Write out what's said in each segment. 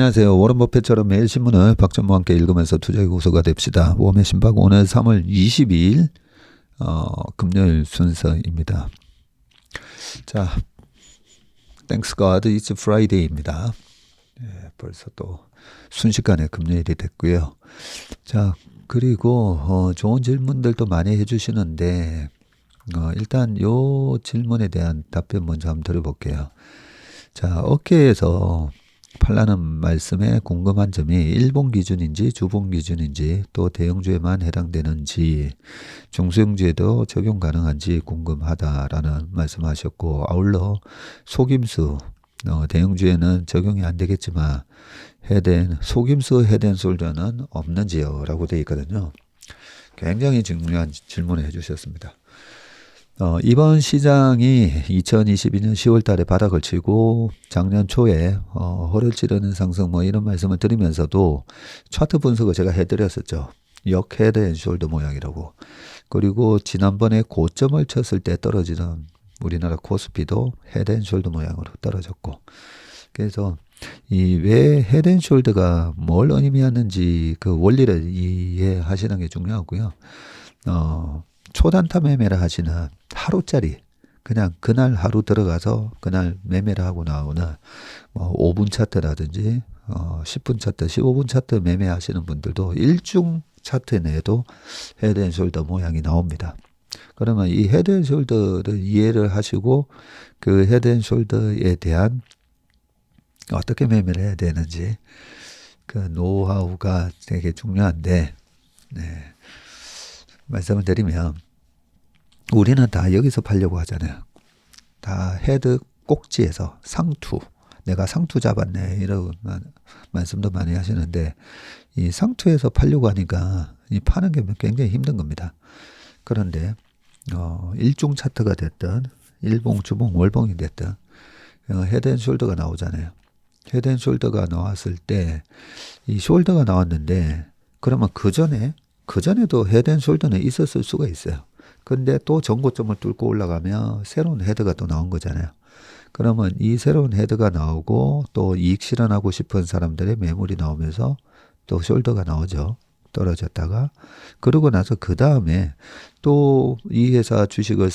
안녕하세요. 워런 버핏처럼 매일 신문을 박전무와 함께 읽으면서 투자의 고수가 됩시다. 웜의 신박 오늘 3월 22일 금요일 순서입니다. 자, Thanks God It's Friday입니다. 벌써 또 순식간에 금요일이 됐고요. 자, 그리고 좋은 질문들도 많이 해주시는데 일단 요 질문에 대한 답변 먼저 한번 드려볼게요. 자, 어깨에서 팔라는 말씀에 궁금한 점이 일본 기준인지 주봉 기준인지 또 대형주에만 해당되는지 중소형주에도 적용 가능한지 궁금하다라는 말씀하셨고, 아울러 속임수 대형주에는 적용이 안 되겠지만 속임수 헤드앤숄더는 없는지요? 라고 되어 있거든요. 굉장히 중요한 질문을 해주셨습니다. 이번 시장이 2022년 10월 달에 바닥을 치고 작년 초에 허를 찌르는 상승 이런 말씀을 드리면서도 차트 분석을 제가 해드렸었죠. 역 헤드 앤 숄더 모양이라고. 그리고 지난번에 고점을 쳤을 때 떨어지는 우리나라 코스피도 헤드 앤 숄더 모양으로 떨어졌고, 그래서 이 왜 헤드 앤 숄더가 뭘 의미하는지 그 원리를 이해하시는 게 중요하고요. 초단타 매매를 하시는 하루짜리 그냥 그날 하루 들어가서 그날 매매를 하고 나오는 5분 차트라든지 10분 차트, 15분 차트 매매하시는 분들도 일중 차트 내에도 헤드앤숄더 모양이 나옵니다. 그러면 이 헤드앤숄더를 이해를 하시고 그 헤드앤숄더에 대한 어떻게 매매를 해야 되는지 그 노하우가 되게 중요한데, 말씀을 드리면 우리는 다 여기서 팔려고 하잖아요. 다 헤드 꼭지에서 상투, 내가 상투 잡았네 이런 말씀도 많이 하시는데, 이 상투에서 팔려고 하니까 이 파는 게 굉장히 힘든 겁니다. 그런데 일중 차트가 됐든 일봉, 주봉, 월봉이 됐든 헤드앤숄더가 나오잖아요. 헤드앤숄더가 나왔을 때 이 숄더가 나왔는데, 그러면 그 전에도 헤드앤숄더는 있었을 수가 있어요. 근데 또 전고점을 뚫고 올라가면 새로운 헤드가 또 나온 거잖아요. 그러면 이 새로운 헤드가 나오고 또 이익 실현하고 싶은 사람들의 매물이 나오면서 또 숄더가 나오죠. 떨어졌다가. 그러고 나서 그 다음에 또 이 회사 주식을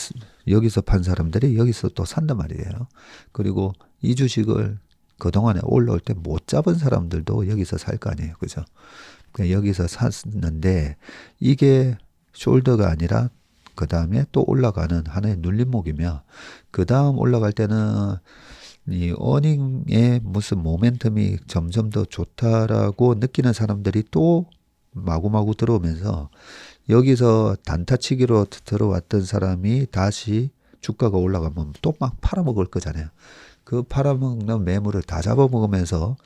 여기서 판 사람들이 여기서 또 산단 말이에요. 그리고 이 주식을 그동안에 올라올 때 못 잡은 사람들도 여기서 살 거 아니에요. 그죠? 여기서 샀는데 이게 숄더가 아니라 그 다음에 또 올라가는 하나의 눌림목이며, 그 다음 올라갈 때는 이 어닝의 무슨 모멘텀이 점점 더 좋다라고 느끼는 사람들이 또 마구마구 들어오면서 여기서 단타치기로 들어왔던 사람이 다시 주가가 올라가면 또 막 팔아먹을 거잖아요. 그 팔아먹는 매물을 다 잡아먹으면서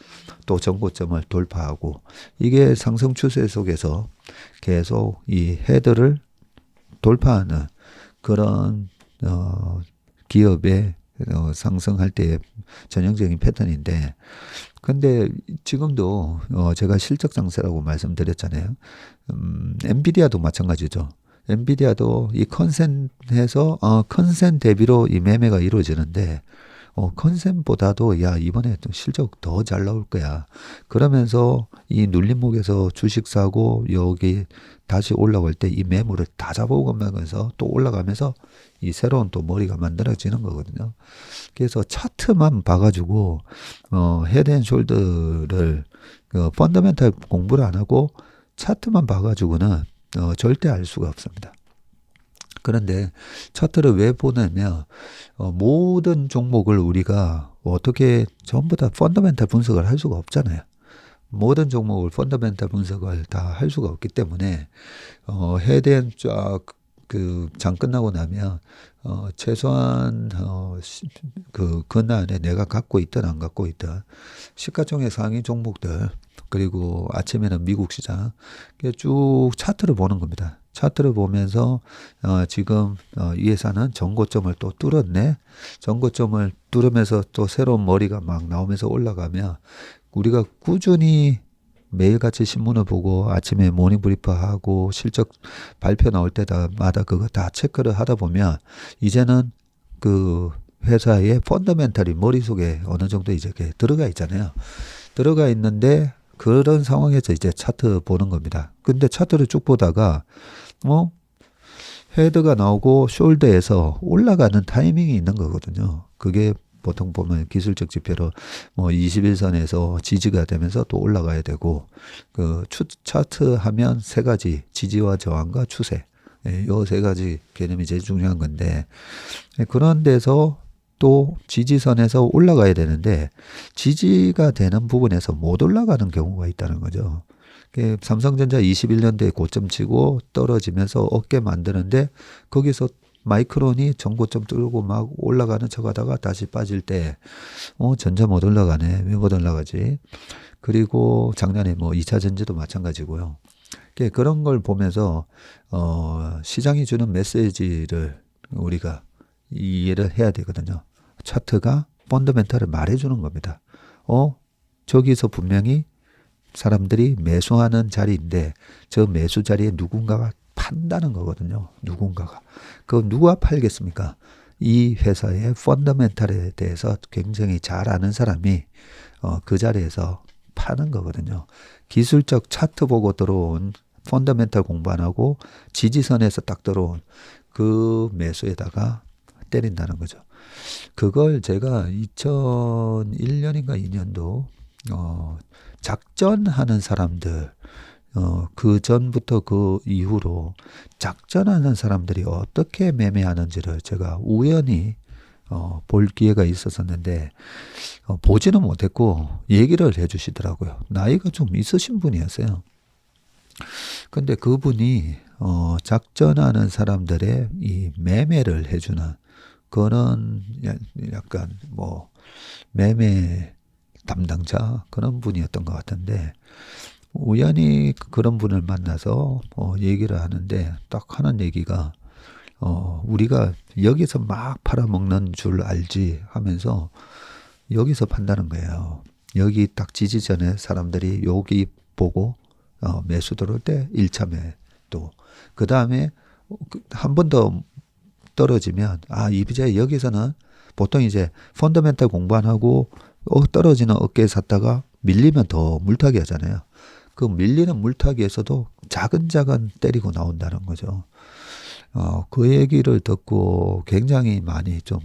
또 전고점을 돌파하고, 이게 상승 추세 속에서 계속 이 헤드를 돌파하는 그런 기업의 상승할 때의 전형적인 패턴인데, 근데 지금도 제가 실적 장세라고 말씀드렸잖아요. 엔비디아도 마찬가지죠. 엔비디아도 이 컨센에서 컨센 대비로 이 매매가 이루어지는데, 컨센보다도 야 이번에 또 실적 더 잘 나올 거야 그러면서 이 눌림목에서 주식 사고 여기 다시 올라갈 때 이 매물을 다 잡아오면서 또 올라가면서 이 새로운 또 머리가 만들어지는 거거든요. 그래서 차트만 봐가지고 헤드앤숄더를 펀더멘탈 공부를 안 하고 차트만 봐가지고는 절대 알 수가 없습니다. 그런데 차트를 왜 보냐면 모든 종목을 우리가 어떻게 전부 다 펀더멘탈 분석을 할 수가 없잖아요. 모든 종목을 펀더멘탈 분석을 다 할 수가 없기 때문에 헤드앤 쫙 그 장 끝나고 나면 최소한 그 그날에 내가 갖고 있든 안 갖고 있든 시가총액 상위 종목들, 그리고 아침에는 미국 시장 쭉 차트를 보는 겁니다. 차트를 보면서 지금 이 회사는 전고점을 또 뚫었네. 전고점을 뚫으면서 또 새로운 머리가 막 나오면서 올라가면 우리가 꾸준히 매일같이 신문을 보고 아침에 모닝브리프하고 실적 발표 나올 때마다 그거 다 체크를 하다 보면 이제는 그 회사의 펀더멘탈이 머릿속에 어느 정도 이제 들어가 있잖아요. 들어가 있는데 그런 상황에서 이제 차트 보는 겁니다. 근데 차트를 쭉 보다가 뭐 헤드가 나오고 숄더에서 올라가는 타이밍이 있는 거거든요. 그게 보통 보면 기술적 지표로 뭐 21선에서 지지가 되면서 또 올라가야 되고 그 차트 하면 세 가지 지지와 저항과 추세 요 세 가지 개념이 제일 중요한 건데 그런 데서 또 지지선에서 올라가야 되는데 지지가 되는 부분에서 못 올라가는 경우가 있다는 거죠. 삼성전자 21년도에 고점 치고 떨어지면서 어깨 만드는데 거기서 마이크론이 전고점 뚫고 막 올라가는 척 하다가 다시 빠질 때 전자 못 올라가네. 왜 못 올라가지? 그리고 작년에 뭐 2차 전지도 마찬가지고요. 그런 걸 보면서 시장이 주는 메시지를 우리가 이해를 해야 되거든요. 차트가 펀더멘탈을 말해주는 겁니다. 저기서 분명히 사람들이 매수하는 자리인데 저 매수 자리에 누군가가 판다는 거거든요. 누군가가. 그 누가 팔겠습니까? 이 회사의 펀더멘탈에 대해서 굉장히 잘 아는 사람이 그 자리에서 파는 거거든요. 기술적 차트 보고 들어온 펀더멘탈 공부 안 하고 지지선에서 딱 들어온 그 매수에다가 때린다는 거죠. 그걸 제가 2001년인가 2년도 작전하는 사람들 그 전부터 그 이후로 작전하는 사람들이 어떻게 매매하는지를 제가 우연히 볼 기회가 있었었는데 보지는 못했고 얘기를 해주시더라고요. 나이가 좀 있으신 분이었어요. 근데 그분이 작전하는 사람들의 이 매매를 해주는 그런 약간 뭐 매매 담당자 그런 분이었던 것 같은데 우연히 그런 분을 만나서 얘기를 하는데 딱 하는 얘기가 우리가 여기서 막 팔아먹는 줄 알지 하면서 여기서 판다는 거예요. 여기 딱 지지전에 사람들이 여기 보고 매수 들어올 때 1차 매도 그 다음에 한 번 더 떨어지면 이제 여기서는 보통 이제 펀더멘탈 공부 안 하고 떨어지는 어깨에 샀다가 밀리면 더 물타기 하잖아요. 그 밀리는 물타기에서도 작은 때리고 나온다는 거죠. 그 얘기를 듣고 굉장히 많이 좀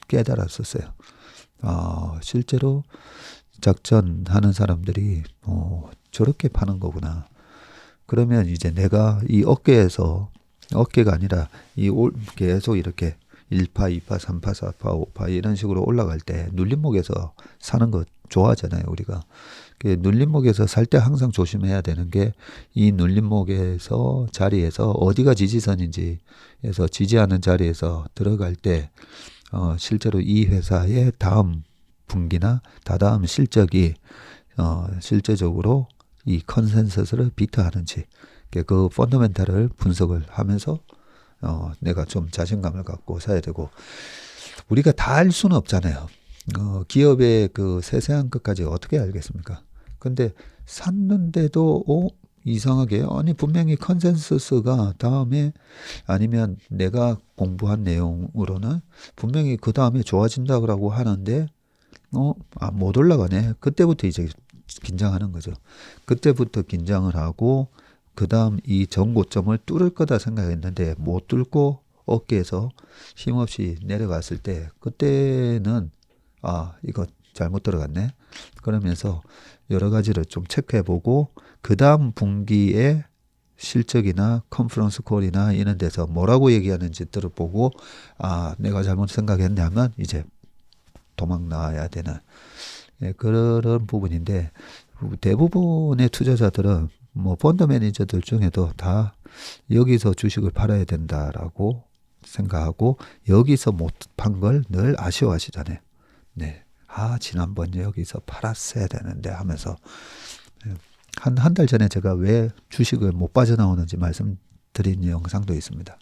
깨달았었어요. 실제로 작전하는 사람들이 저렇게 파는 거구나. 그러면 이제 내가 이 어깨가 아니라 계속 이렇게 1파, 2파, 3파, 4파, 5파 이런 식으로 올라갈 때 눌림목에서 사는 거 좋아하잖아요, 우리가. 눌림목에서 살 때 항상 조심해야 되는 게 이 눌림목에서 자리에서 어디가 지지선인지 해서 지지하는 자리에서 들어갈 때 실제로 이 회사의 다음 분기나 다다음 실적이 실제적으로 이 컨센서스를 비트하는지 그 펀더멘탈을 분석을 하면서 내가 좀 자신감을 갖고 사야 되고 우리가 다 알 수는 없잖아요. 기업의 그 세세한 것까지 어떻게 알겠습니까? 근데 샀는데도 이상하게 아니 분명히 컨센서스가 다음에 아니면 내가 공부한 내용으로는 분명히 그 다음에 좋아진다고 하는데 못 올라가네. 그때부터 이제 긴장하는 거죠. 그때부터 긴장을 하고 그 다음 이 전고점을 뚫을 거다 생각했는데 못 뚫고 어깨에서 힘없이 내려갔을 때 그때는 이거 잘못 들어갔네. 그러면서 여러 가지를 좀 체크해보고 그 다음 분기에 실적이나 컨퍼런스 콜이나 이런 데서 뭐라고 얘기하는지 들어보고 내가 잘못 생각했네 하면 이제 도망 나와야 되는 그런 부분인데 대부분의 투자자들은 뭐 펀드 매니저들 중에도 다 여기서 주식을 팔아야 된다라고 생각하고 여기서 못 판 걸 늘 아쉬워하시잖아요. 네. 지난번 여기서 팔았어야 되는데 하면서 한 달 전에 제가 왜 주식을 못 빠져나오는지 말씀드린 영상도 있습니다.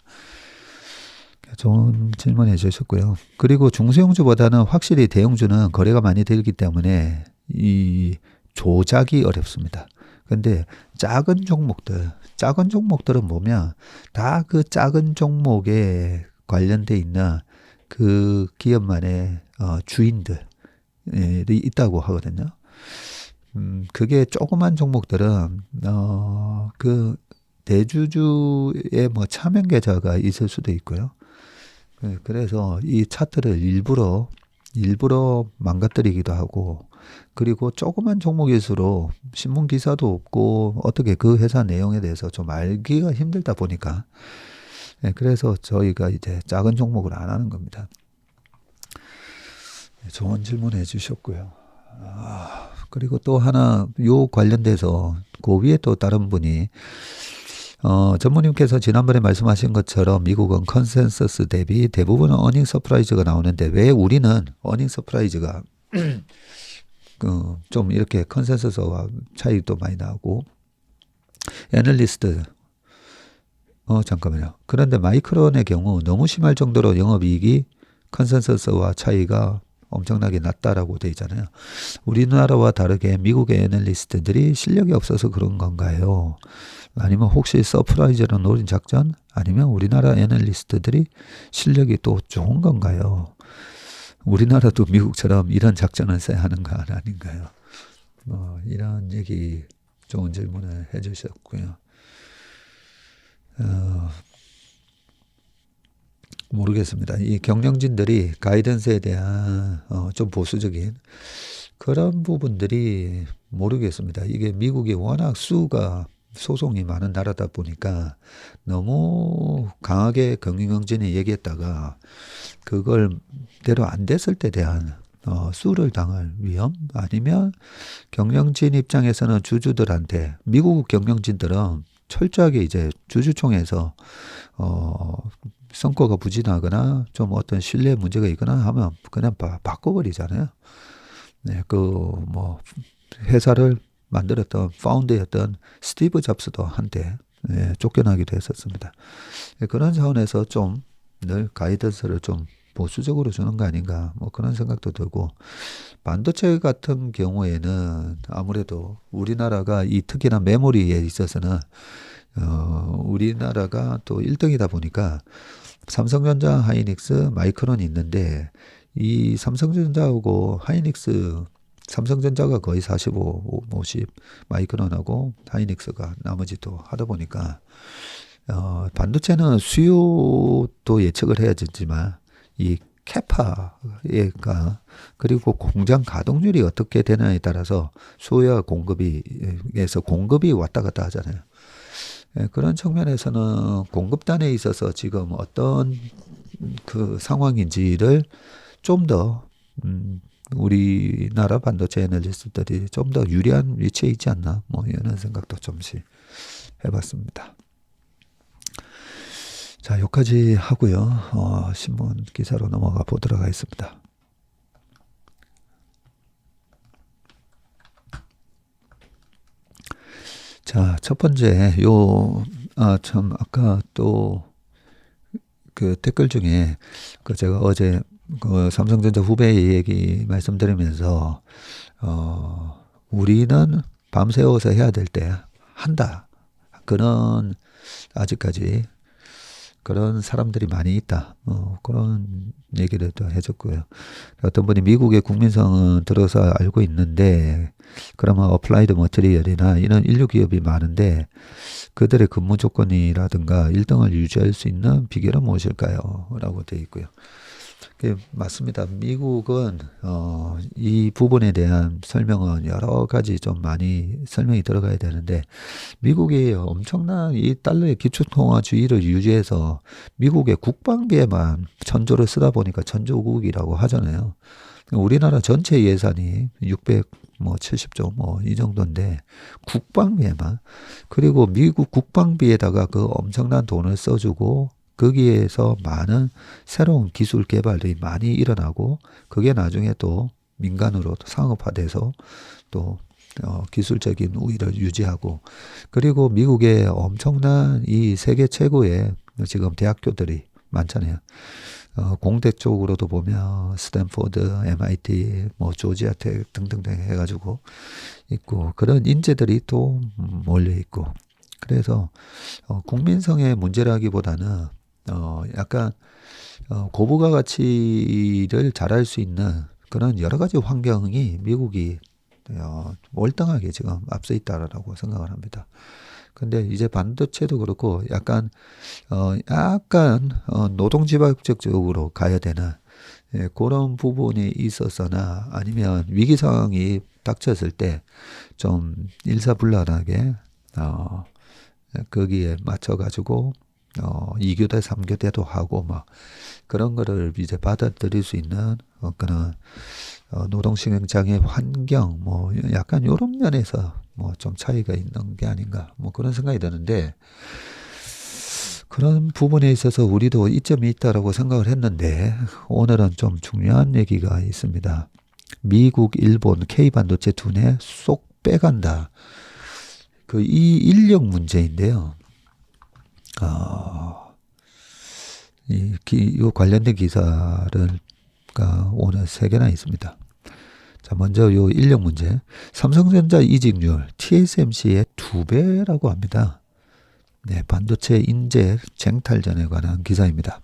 좋은 질문해 주셨고요. 그리고 중소형주보다는 확실히 대형주는 거래가 많이 되기 때문에 이 조작이 어렵습니다. 근데 작은 종목들은 보면 다 그 작은 종목에 관련돼 있는 그 기업만의 주인들이 있다고 하거든요. 그게 조그만 종목들은 그 대주주의 뭐 차명 계좌가 있을 수도 있고요. 그래서 이 차트를 일부러 망가뜨리기도 하고, 그리고 조그만 종목일수록 신문 기사도 없고 어떻게 그 회사 내용에 대해서 좀 알기가 힘들다 보니까, 그래서 저희가 이제 작은 종목을 안 하는 겁니다. 좋은 질문 해주셨고요. 그리고 또 하나 요 관련돼서 그 위에 또 다른 분이 전무님께서 지난번에 말씀하신 것처럼 미국은 컨센서스 대비 대부분 어닝 서프라이즈가 나오는데 왜 우리는 어닝 서프라이즈가 좀 이렇게 컨센서스와 차이도 많이 나고, 애널리스트 잠깐만요. 그런데 마이크론의 경우 너무 심할 정도로 영업이익이 컨센서스와 차이가 엄청나게 낮다라고 돼 있잖아요. 우리나라와 다르게 미국의 애널리스트들이 실력이 없어서 그런 건가요? 아니면 혹시 서프라이즈를 노린 작전? 아니면 우리나라 애널리스트들이 실력이 또 좋은 건가요? 우리나라도 미국처럼 이런 작전을 써야 하는 거 아닌가요? 이런 얘기 좋은 질문을 해주셨고요. 모르겠습니다. 이 경영진들이 가이던스에 대한 좀 보수적인 그런 부분들이 모르겠습니다. 이게 미국이 워낙 소송이 많은 나라다 보니까 너무 강하게 경영진이 얘기했다가 그걸 대로 안 됐을 때 대한 수를 당할 위험, 아니면 경영진 입장에서는 주주들한테, 미국 경영진들은 철저하게 이제 주주총회에서 성과가 부진하거나 좀 어떤 신뢰 문제가 있거나 하면 그냥 바꿔버리잖아요. 네, 뭐 회사를 만들었던 파운드였던 스티브 잡스도 한때 쫓겨나기도 했었습니다. 그런 차원에서 좀 늘 가이던스를 좀 보수적으로 주는 거 아닌가, 뭐 그런 생각도 들고, 반도체 같은 경우에는 아무래도 우리나라가 특히나 메모리에 있어서는 우리나라가 또 1등이다 보니까 삼성전자, 하이닉스, 마이크론이 있는데, 이 삼성전자하고 하이닉스, 삼성전자가 거의 45, 50, 마이크론하고 하이닉스가 나머지 또 하다 보니까 반도체는 수요도 예측을 해야 되지만 이 캐파가, 그리고 공장 가동률이 어떻게 되느냐에 따라서 수요와 공급에서 공급이 왔다 갔다 하잖아요. 그런 측면에서는 공급단에 있어서 지금 어떤 그 상황인지를 좀 더 우리나라 반도체 애널리스트들이 좀 더 유리한 위치에 있지 않나, 뭐 이런 생각도 좀씩 해봤습니다. 자, 여기까지 하고요. 신문 기사로 넘어가 보도록 하겠습니다. 자, 첫 번째, 아까 또 그 댓글 중에 제가 어제 삼성전자 후배 얘기 말씀드리면서, 우리는 밤새워서 해야 될 때 한다. 그런, 아직까지 그런 사람들이 많이 있다. 그런 얘기를 또 해줬고요. 어떤 분이 미국의 국민성은 들어서 알고 있는데, 그러면 어플라이드 머티리얼이나 이런 인류 기업이 많은데, 그들의 근무 조건이라든가 1등을 유지할 수 있는 비결은 무엇일까요? 라고 되어 있고요. 맞습니다. 미국은 이 부분에 대한 설명은 여러 가지 좀 많이 설명이 들어가야 되는데, 미국이 엄청난 이 달러의 기축통화주의를 유지해서 미국의 국방비에만 천조를 쓰다 보니까 천조국이라고 하잖아요. 우리나라 전체 예산이 670조 뭐 이 정도인데 국방비에만, 그리고 미국 국방비에다가 그 엄청난 돈을 써주고 거기에서 많은 새로운 기술 개발이 많이 일어나고, 그게 나중에 또 민간으로 상업화돼서 또 기술적인 우위를 유지하고, 그리고 미국의 엄청난 이 세계 최고의 지금 대학교들이 많잖아요. 공대 쪽으로도 보면 스탠포드, MIT, 뭐 조지아텍 등등등 해가지고 있고, 그런 인재들이 또 몰려 있고, 그래서 국민성의 문제라기보다는 약간 고부가 가치를 잘할 수 있는 그런 여러 가지 환경이 미국이 월등하게 지금 앞서 있다라고 생각을 합니다. 근데 이제 반도체도 그렇고 약간 노동지배적 쪽으로 가야 되는 그런 부분이 있었으나 아니면 위기 상황이 닥쳤을 때 좀 일사불란하게 거기에 맞춰가지고 2교대, 3교대도 하고 막 그런 거를 이제 받아들일 수 있는 그런 노동시행장의 환경 뭐 약간 이런 면에서 뭐 좀 차이가 있는 게 아닌가 뭐 그런 생각이 드는데 그런 부분에 있어서 우리도 이점이 있다라고 생각을 했는데 오늘은 좀 중요한 얘기가 있습니다. 미국, 일본, K반도체 두뇌 쏙 빼간다. 이 인력 문제인데요. 이 관련된 기사를 오늘 3개나 있습니다. 자, 먼저 요 인력 문제. 삼성전자 이직률 TSMC의 2배라고 합니다. 네, 반도체 인재 쟁탈전에 관한 기사입니다.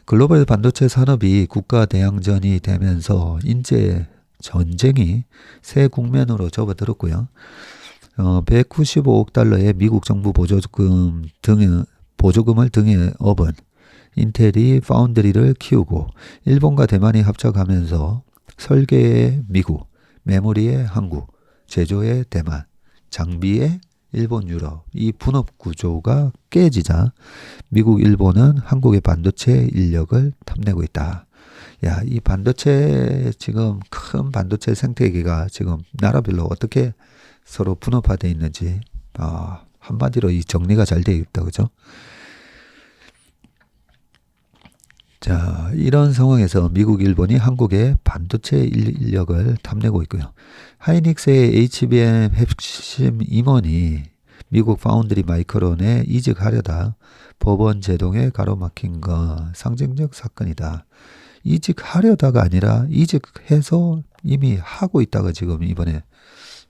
글로벌 반도체 산업이 국가 대항전이 되면서 인재 전쟁이 새 국면으로 접어들었고요. 195억 달러의 미국 정부 보조금을 등에 업은 인텔이 파운드리를 키우고 일본과 대만이 합작하면서 설계의 미국, 메모리의 한국, 제조의 대만, 장비의 일본, 유럽 이 분업 구조가 깨지자 미국, 일본은 한국의 반도체 인력을 탐내고 있다. 야, 이 반도체 지금 큰 반도체 생태계가 지금 나라별로 어떻게 서로 분업화되어 있는지 한마디로 이 정리가 잘 되어 있다. 그죠? 자, 이런 상황에서 미국, 일본이 한국의 반도체 인력을 탐내고 있고요. 하이닉스의 HBM 핵심 임원이 미국 파운드리 마이크론에 이직하려다 법원 제동에 가로막힌 건 상징적 사건이다. 이직하려다가 아니라 이직해서 이미 하고 있다가 지금 이번에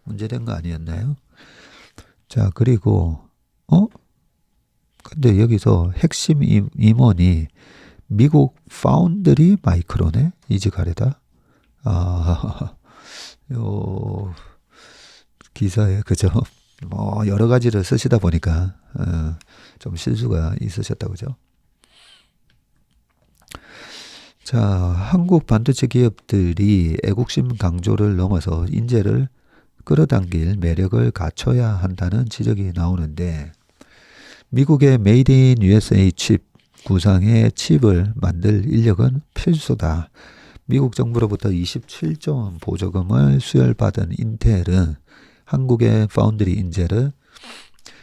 문제된 거 아니었나요? 자, 그리고 근데 여기서 핵심 임원이 미국 파운드리 마이크론에 이직하려다 요 기사에 그죠? 뭐 여러 가지를 쓰시다 보니까 좀 실수가 있으셨다 그죠? 자, 한국 반도체 기업들이 애국심 강조를 넘어서 인재를 끌어당길 매력을 갖춰야 한다는 지적이 나오는데 미국의 메이드 인 USA 칩 구상의 칩을 만들 인력은 필수다. 미국 정부로부터 27조 원 보조금을 수혈받은 인텔은 한국의 파운드리 인재를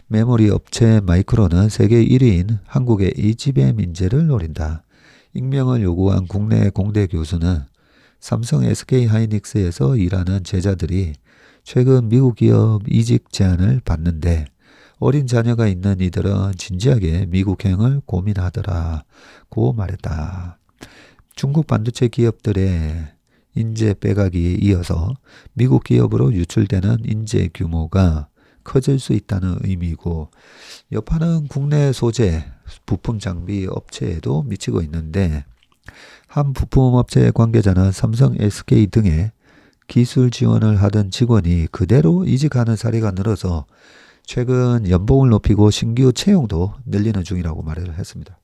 메모리 업체 마이크론은 세계 1위인 한국의 HBM 인재를 노린다. 익명을 요구한 국내 공대 교수는 삼성 SK 하이닉스에서 일하는 제자들이 최근 미국 기업 이직 제안을 받는데 어린 자녀가 있는 이들은 진지하게 미국행을 고민하더라고 말했다. 중국 반도체 기업들의 인재 빼가기에 이어서 미국 기업으로 유출되는 인재 규모가 커질 수 있다는 의미고 여파는 국내 소재, 부품 장비 업체에도 미치고 있는데 한 부품업체 관계자는 삼성, SK 등의 기술 지원을 하던 직원이 그대로 이직하는 사례가 늘어서 최근 연봉을 높이고 신규 채용도 늘리는 중이라고 말을 했습니다.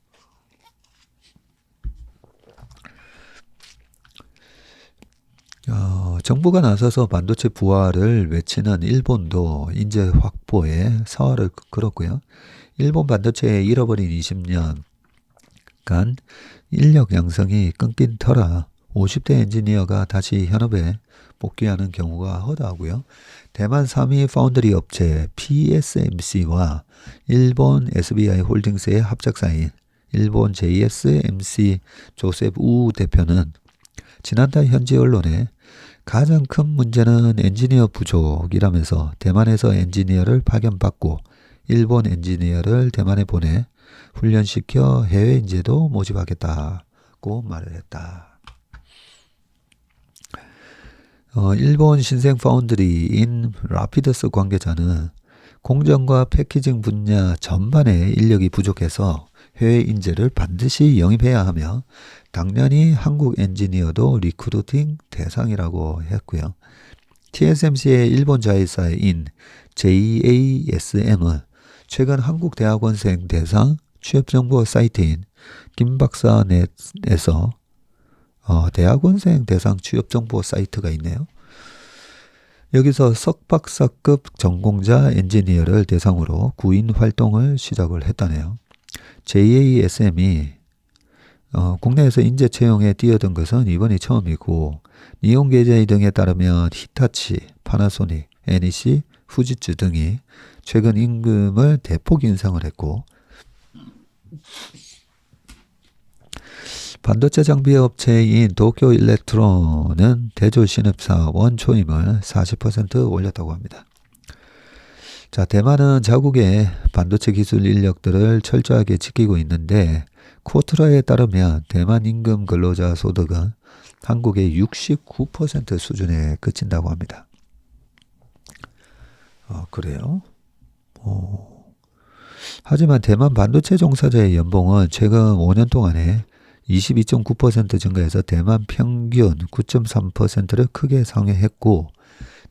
정부가 나서서 반도체 부활을 외치는 일본도 인재 확보에 사활을 걸었고요. 일본 반도체의 잃어버린 20년간 인력 양성이 끊긴 터라 50대 엔지니어가 다시 현업에 복귀하는 경우가 허다하고요. 대만 3위 파운드리 업체 PSMC와 일본 SBI 홀딩스의 합작사인 일본 JSMC 조셉 우 대표는 지난달 현지 언론에 가장 큰 문제는 엔지니어 부족이라면서 대만에서 엔지니어를 파견받고 일본 엔지니어를 대만에 보내 훈련시켜 해외 인재도 모집하겠다고 말을 했다. 일본 신생 파운드리인 라피더스 관계자는 공정과 패키징 분야 전반에 인력이 부족해서 해외 인재를 반드시 영입해야 하며 당연히 한국 엔지니어도 리크루팅 대상이라고 했고요. TSMC의 일본 자회사인 JASM은 최근 한국 대학원생 대상 취업정보 사이트인 김박사넷에서 대학원생 대상 취업정보 사이트가 있네요. 여기서 석박사급 전공자 엔지니어를 대상으로 구인 활동을 시작을 했다네요. JASM이 국내에서 인재 채용에 뛰어든 것은 이번이 처음이고 니온게제이 등에 따르면 히타치, 파나소닉, NEC, 후지츠 등이 최근 임금을 대폭 인상을 했고 반도체 장비 업체인 도쿄 일렉트론은 대조 신입사 원초임을 40% 올렸다고 합니다. 자, 대만은 자국의 반도체 기술 인력들을 철저하게 지키고 있는데 쿼트라에 따르면 대만 임금 근로자 소득은 한국의 69% 수준에 그친다고 합니다. 그래요? 하지만 대만 반도체 종사자의 연봉은 최근 5년 동안에 22.9% 증가해서 대만 평균 9.3%를 크게 상회했고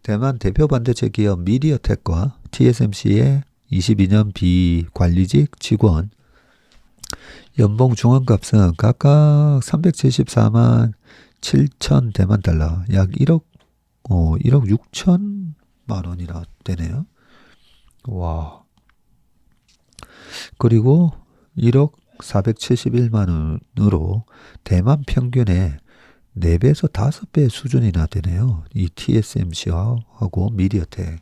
대만 대표 반도체 기업 미디어텍과 TSMC의 22년 비관리직 직원 연봉 중원값은 각각 374만 7천 대만 달러, 약 1억 6천만 원이나 되네요. 와. 그리고 1억 471만 원으로 대만 평균의 4배에서 5배 수준이나 되네요. 이 TSMC하고 미디어텍.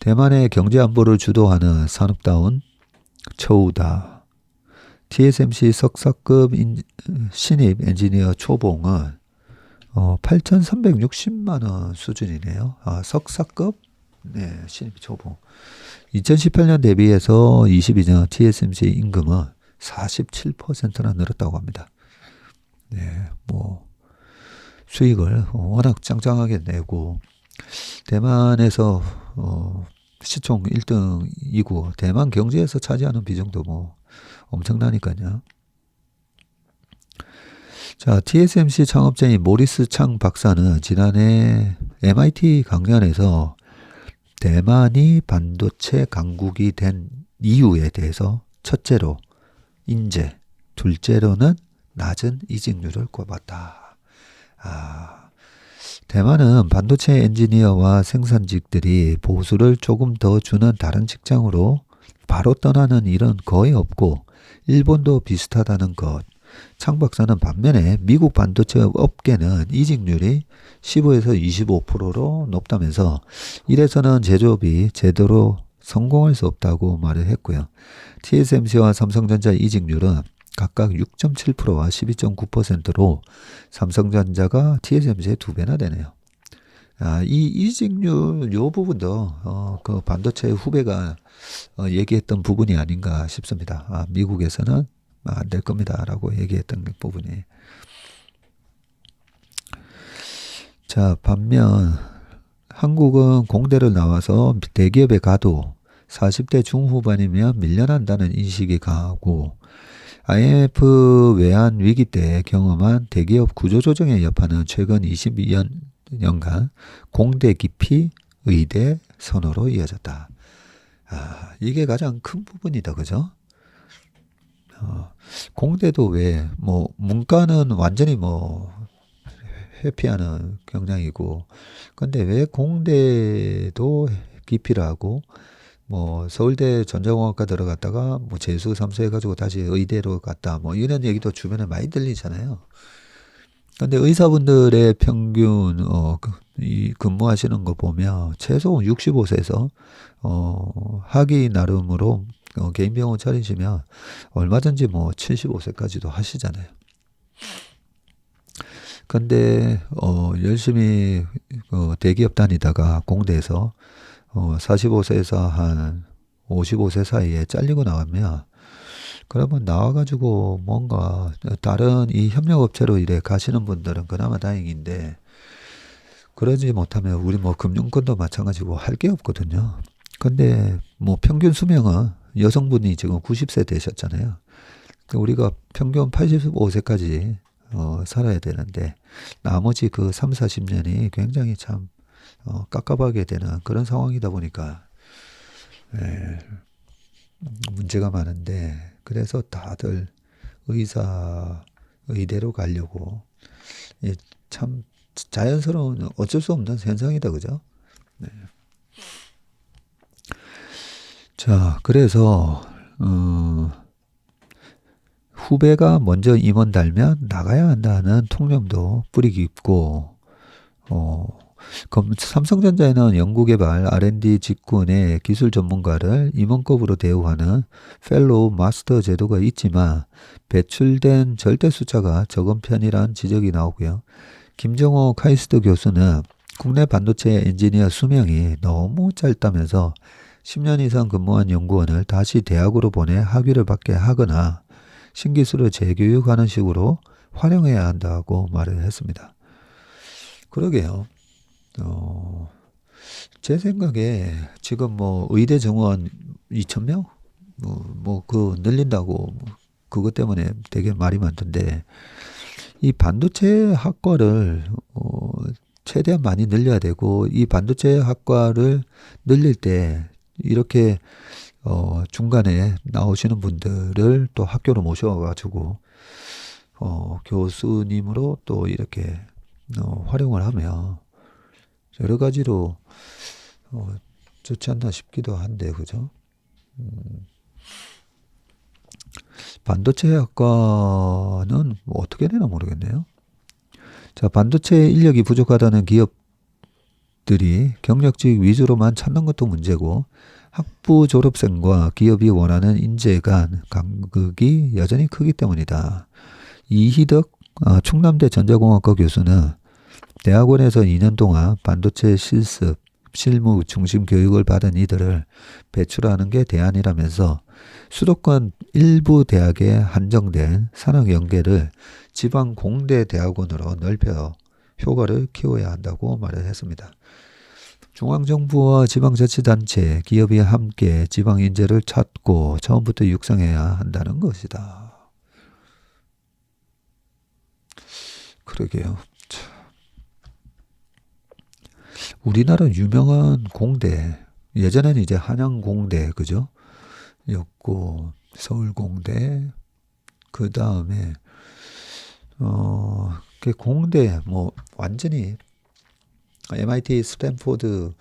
대만의 경제 안보를 주도하는 산업다운 처우다. TSMC 석사급 신입 엔지니어 초봉은 8,360만 원 수준이네요. 석사급 신입 초봉. 2018년 대비해서 22년 TSMC 임금은 47%나 늘었다고 합니다. 네, 수익을 워낙 짱짱하게 내고 대만에서 시총 1등이고 대만 경제에서 차지하는 비중도 엄청나니까요. 자, TSMC 창업자인 모리스 창 박사는 지난해 MIT 강연에서 대만이 반도체 강국이 된 이유에 대해서 첫째로 인재, 둘째로는 낮은 이직률을 꼽았다. 대만은 반도체 엔지니어와 생산직들이 보수를 조금 더 주는 다른 직장으로 바로 떠나는 일은 거의 없고 일본도 비슷하다는 것. 창 박사는 반면에 미국 반도체 업계는 이직률이 15에서 25%로 높다면서 이래서는 제조업이 제대로 성공할 수 없다고 말을 했고요. TSMC와 삼성전자 이직률은 각각 6.7%와 12.9%로 삼성전자가 TSMC의 2배나 되네요. 이 이직률 요 부분도 그 반도체 후배가 얘기했던 부분이 아닌가 싶습니다. 미국에서는 안 될 겁니다 라고 얘기했던 부분이. 자, 반면 한국은 공대를 나와서 대기업에 가도 40대 중후반이면 밀려난다는 인식이 강하고 IMF 외환 위기 때 경험한 대기업 구조조정의 여파는 최근 22년간 공대 기피, 의대 선호로 이어졌다. 이게 가장 큰 부분이다, 그죠? 공대도 왜, 문과는 완전히 회피하는 경향이고, 근데 왜 공대도 기피를 하고, 서울대 전자공학과 들어갔다가 재수 삼수해가지고 다시 의대로 갔다 이런 얘기도 주변에 많이 들리잖아요. 근데 의사분들의 평균 이 근무하시는 거 보면 최소 65세에서 하기 나름으로 개인 병원 차리시면 얼마든지 75세까지도 하시잖아요. 근데 열심히 대기업 다니다가 공대에서 45세에서 한 55세 사이에 잘리고 나가면 그러면 나와가지고 뭔가 다른 이 협력업체로 일해 가시는 분들은 그나마 다행인데 그러지 못하면 우리 금융권도 마찬가지고 할 게 없거든요. 근데 평균 수명은 여성분이 지금 90세 되셨잖아요. 우리가 평균 85세까지 살아야 되는데 나머지 그 3, 40년이 굉장히 참 깝깝하게 되는 그런 상황이다 보니까 예, 문제가 많은데 그래서 다들 의대로 가려고 참 자연스러운 어쩔 수 없는 현상이다 그죠? 네. 자 그래서 후배가 먼저 임원 달면 나가야 한다는 통념도 뿌리 깊고 삼성전자에는 연구개발 R&D 직군의 기술 전문가를 임원급으로 대우하는 펠로우 마스터 제도가 있지만 배출된 절대 숫자가 적은 편이란 지적이 나오고요. 김정호 카이스트 교수는 국내 반도체 엔지니어 수명이 너무 짧다면서 10년 이상 근무한 연구원을 다시 대학으로 보내 학위를 받게 하거나 신기술을 재교육하는 식으로 활용해야 한다고 말을 했습니다. 그러게요. 제 생각에 지금 뭐 의대 정원 2,000명? 그 늘린다고 그것 때문에 되게 말이 많던데 이 반도체 학과를 최대한 많이 늘려야 되고 이 반도체 학과를 늘릴 때 이렇게 중간에 나오시는 분들을 또 학교로 모셔가지고 교수님으로 또 이렇게 활용을 하면 여러 가지로 좋지 않나 싶기도 한데 그죠? 반도체 학과는 뭐 어떻게 되나 모르겠네요. 자, 반도체 인력이 부족하다는 기업들이 경력직 위주로만 찾는 것도 문제고 학부 졸업생과 기업이 원하는 인재 간 간극이 여전히 크기 때문이다. 이희덕 충남대 전자공학과 교수는 대학원에서 2년 동안 반도체 실습, 실무 중심 교육을 받은 이들을 배출하는 게 대안이라면서 수도권 일부 대학에 한정된 산학 연계를 지방 공대 대학원으로 넓혀 효과를 키워야 한다고 말을 했습니다. 중앙정부와 지방자치단체, 기업이 함께 지방 인재를 찾고 처음부터 육성해야 한다는 것이다. 그러게요. 우리나라 유명한 공대, 예전에는 이제 한양공대, 그죠? 였고, 서울공대, 그 다음에, 그 공대, 뭐, 완전히, MIT, 스탠포드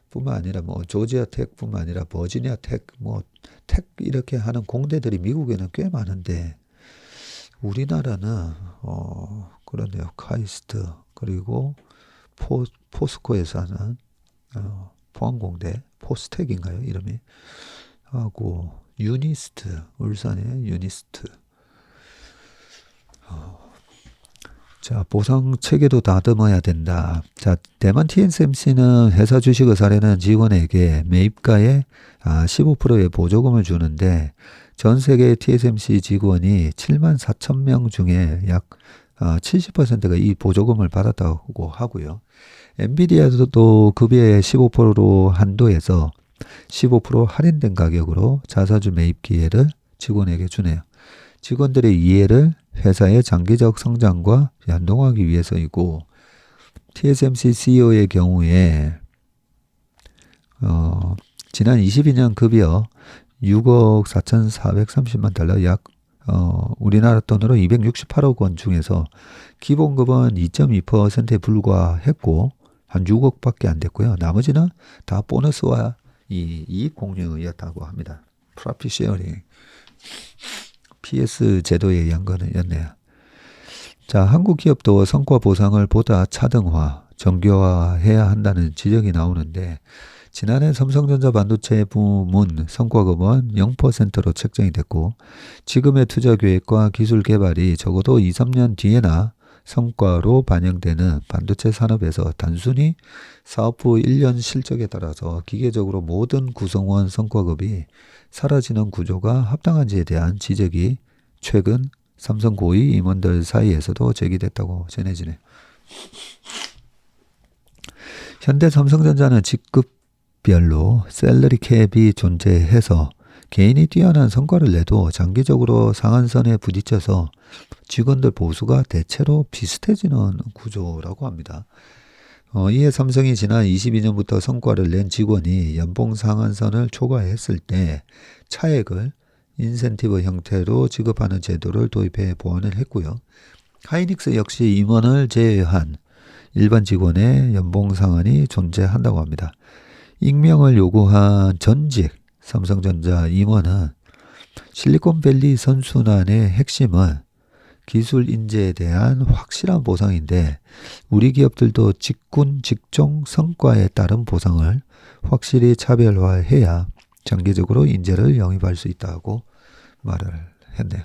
뿐만 아니라, 뭐, 조지아 텍 뿐만 아니라, 버지니아 텍, 뭐, 텍 이렇게 하는 공대들이 미국에는 꽤 많은데, 우리나라는, 그런데요, 카이스트, 그리고 포스코에서 하는 포항공대, 포스텍인가요, 이름이? 하고, 유니스트, 울산의 유니스트. 자, 보상 체계도 다듬어야 된다. 자, 대만 TSMC는 회사 주식을 사려는 직원에게 매입가의 15%의 보조금을 주는데 전 세계 TSMC 직원이 7만 4천 명 중에 약 70%가 이 보조금을 받았다고 하고요. 엔비디아도 급여의 15% 한도에서 15% 할인된 가격으로 자사주 매입 기회를 직원에게 주네요. 직원들의 이해를 회사의 장기적 성장과 연동하기 위해서이고 TSMC CEO의 경우에 지난 22년 급여 6억 4,430만 달러 약 우리나라 돈으로 268억 원 중에서 기본급은 2.2%에 불과했고 한 6억밖에 안 됐고요. 나머지는 다 보너스와 이익 공유였다고 합니다. 프로핏 쉐어링. PS 제도에 의한 거였네요. 자, 한국 기업도 성과 보상을 보다 차등화, 정교화해야 한다는 지적이 나오는데 지난해 삼성전자 반도체 부문 성과급은 0%로 책정이 됐고 지금의 투자 계획과 기술 개발이 적어도 2, 3년 뒤에나 성과로 반영되는 반도체 산업에서 단순히 사업부 1년 실적에 따라서 기계적으로 모든 구성원 성과급이 사라지는 구조가 합당한지에 대한 지적이 최근 삼성 고위 임원들 사이에서도 제기됐다고 전해지네요. 현대 삼성전자는 직급별로 샐러리 캡이 존재해서 개인이 뛰어난 성과를 내도 장기적으로 상한선에 부딪혀서 직원들 보수가 대체로 비슷해지는 구조라고 합니다. 이에 삼성이 지난 22년부터 성과를 낸 직원이 연봉 상한선을 초과했을 때 차액을 인센티브 형태로 지급하는 제도를 도입해 보완을 했고요. 하이닉스 역시 임원을 제외한 일반 직원의 연봉 상한이 존재한다고 합니다. 익명을 요구한 전직 삼성전자 임원은 실리콘밸리 선순환의 핵심은 기술 인재에 대한 확실한 보상인데 우리 기업들도 직군, 직종, 성과에 따른 보상을 확실히 차별화해야 장기적으로 인재를 영입할 수 있다고 말을 했네요.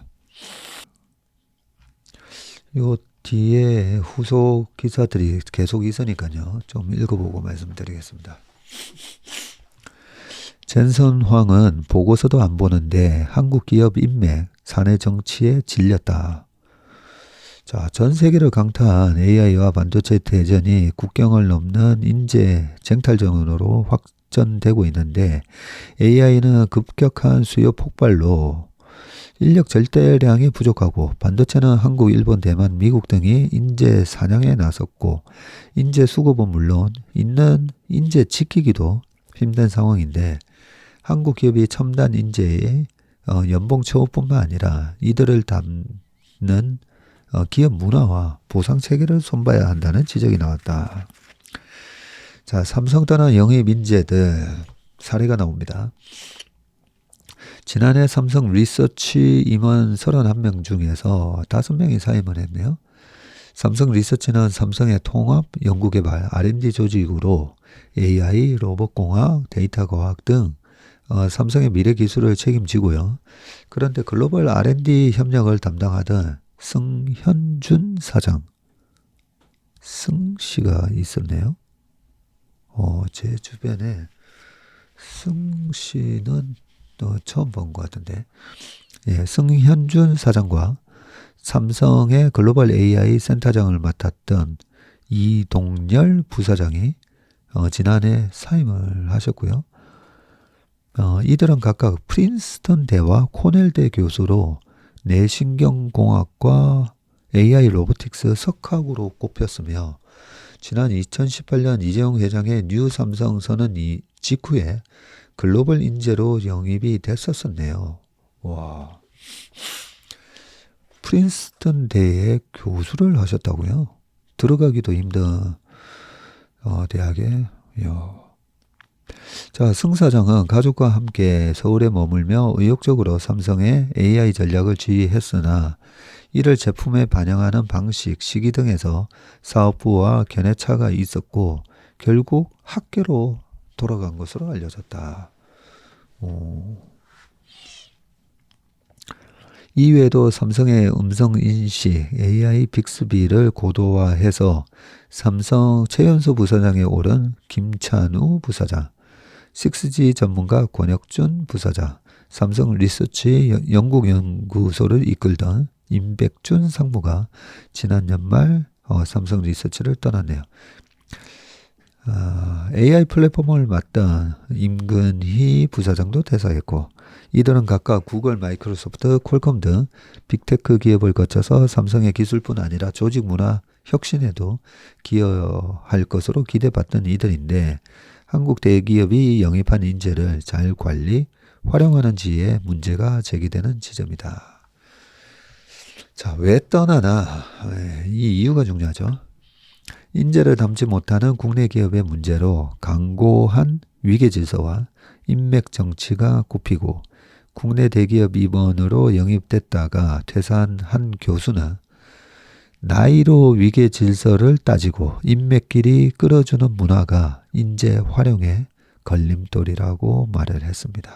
요 뒤에 후속 기사들이 계속 있으니까요. 좀 읽어보고 말씀드리겠습니다. 젠선황은 보고서도 안 보는데 한국 기업 인맥, 사내 정치에 질렸다. 자, 전 세계를 강타한 AI와 반도체 대전이 국경을 넘는 인재 쟁탈전으로 확전되고 있는데 AI는 급격한 수요 폭발로 인력 절대량이 부족하고 반도체는 한국, 일본, 대만, 미국 등이 인재 사냥에 나섰고 인재 수급은 물론 있는 인재 지키기도 힘든 상황인데 한국 기업이 첨단 인재의 연봉 처우뿐만 아니라 이들을 담는 기업 문화와 보상 체계를 손봐야 한다는 지적이 나왔다. 자, 삼성 떠난 영입 인재들 사례가 나옵니다. 지난해 삼성 리서치 임원 31명 중에서 5명이 사임을 했네요. 삼성 리서치는 삼성의 통합, 연구개발, R&D 조직으로 AI, 로봇공학, 데이터과학 등 삼성의 미래 기술을 책임지고요. 그런데 글로벌 R&D 협력을 담당하던 승현준 사장, 승씨가 있었네요. 제 주변에 승씨는 처음 본 것 같은데, 예, 승현준 사장과 삼성의 글로벌 AI 센터장을 맡았던 이동열 부사장이 지난해 사임을 하셨고요. 이들은 각각 프린스턴 대와 코넬대 교수로 뇌신경공학과 AI 로보틱스 석학으로 꼽혔으며 지난 2018년 이재용 회장의 뉴 삼성 선언 직후에 글로벌 인재로 영입이 됐었네요. 와, 프린스턴 대의 교수를 하셨다고요? 들어가기도 힘든 대학에. 자, 승 사장은 가족과 함께 서울에 머물며 의욕적으로 삼성의 AI 전략을 지휘했으나 이를 제품에 반영하는 방식, 시기 등에서 사업부와 견해차가 있었고 결국 학계로 돌아간 것으로 알려졌다. 이외에도 삼성의 음성인식 AI 빅스비를 고도화해서 삼성 최연소 부사장에 오른 김찬우 부사장, 6G 전문가 권혁준 부사장, 삼성 리서치 영국연구소를 이끌던 임백준 상무가 지난 연말 삼성 리서치를 떠났네요. AI 플랫폼을 맡던 임근희 부사장도 퇴사했고 이들은 각각 구글, 마이크로소프트, 퀄컴 등 빅테크 기업을 거쳐서 삼성의 기술뿐 아니라 조직 문화 혁신에도 기여할 것으로 기대받던 이들인데 한국 대기업이 영입한 인재를 잘 관리, 활용하는지에 문제가 제기되는 지점이다. 자, 왜 떠나나? 이 이유가 중요하죠. 인재를 담지 못하는 국내 기업의 문제로 강고한 위계 질서와 인맥 정치가 꼽히고 국내 대기업 임원으로 영입됐다가 퇴사한 한 교수는 나이로 위계 질서를 따지고 인맥끼리 끌어주는 문화가 인재 활용의 걸림돌이라고 말을 했습니다.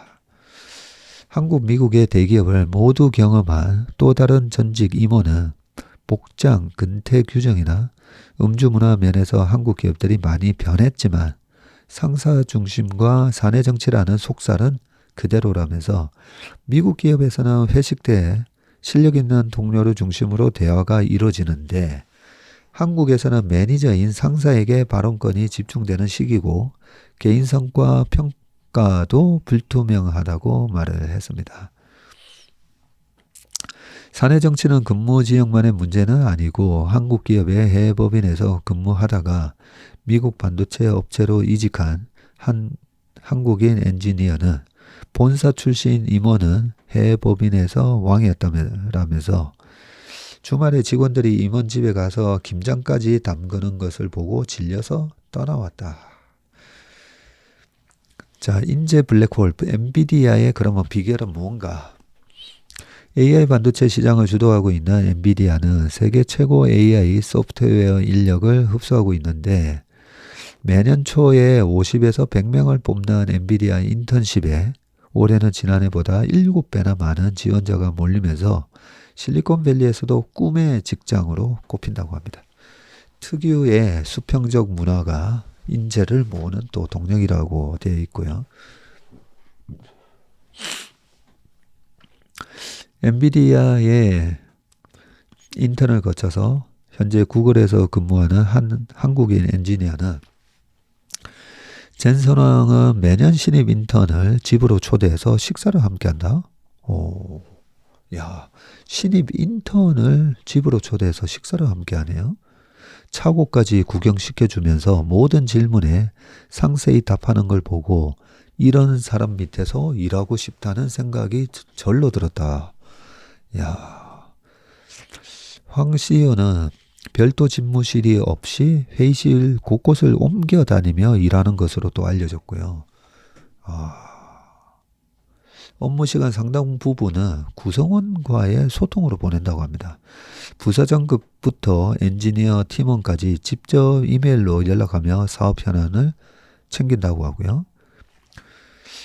한국, 미국의 대기업을 모두 경험한 또 다른 전직 임원은 복장, 근태 규정이나 음주 문화 면에서 한국 기업들이 많이 변했지만 상사 중심과 사내 정치라는 속살은 그대로라면서 미국 기업에서는 회식 때 실력 있는 동료를 중심으로 대화가 이루어지는데 한국에서는 매니저인 상사에게 발언권이 집중되는 시기고 개인 성과 성과도 불투명하다고 말을 했습니다. 사내 정치는 근무 지역만의 문제는 아니고 한국 기업의 해외 법인에서 근무하다가 미국 반도체 업체로 이직한 한 한국인 엔지니어는 본사 출신 임원은 해외 법인에서 왕이었다면서 주말에 직원들이 임원 집에 가서 김장까지 담그는 것을 보고 질려서 떠나왔다. 자, 인재 블랙홀, 엔비디아의 그러면 비결은 뭔가? AI 반도체 시장을 주도하고 있는 엔비디아는 세계 최고 AI 소프트웨어 인력을 흡수하고 있는데 매년 초에 50에서 100명을 뽑는 엔비디아 인턴십에 올해는 지난해보다 7배나 많은 지원자가 몰리면서 실리콘밸리에서도 꿈의 직장으로 꼽힌다고 합니다. 특유의 수평적 문화가 인재를 모으는 또 동력이라고 되어 있고요. 엔비디아의 인턴을 거쳐서 현재 구글에서 근무하는 한 한국인 엔지니어는 젠선왕은 매년 신입 인턴을 집으로 초대해서 식사를 함께한다. 오, 야, 신입 인턴을 집으로 초대해서 식사를 함께하네요. 차고까지 구경시켜주면서 모든 질문에 상세히 답하는 걸 보고 이런 사람 밑에서 일하고 싶다는 생각이 절로 들었다. 야, 황 CEO는 별도 집무실이 없이 회의실 곳곳을 옮겨 다니며 일하는 것으로 또 알려졌고요. 업무 시간 상당 부분은 구성원과의 소통으로 보낸다고 합니다. 부사장급부터 엔지니어 팀원까지 직접 이메일로 연락하며 사업 현안을 챙긴다고 하고요.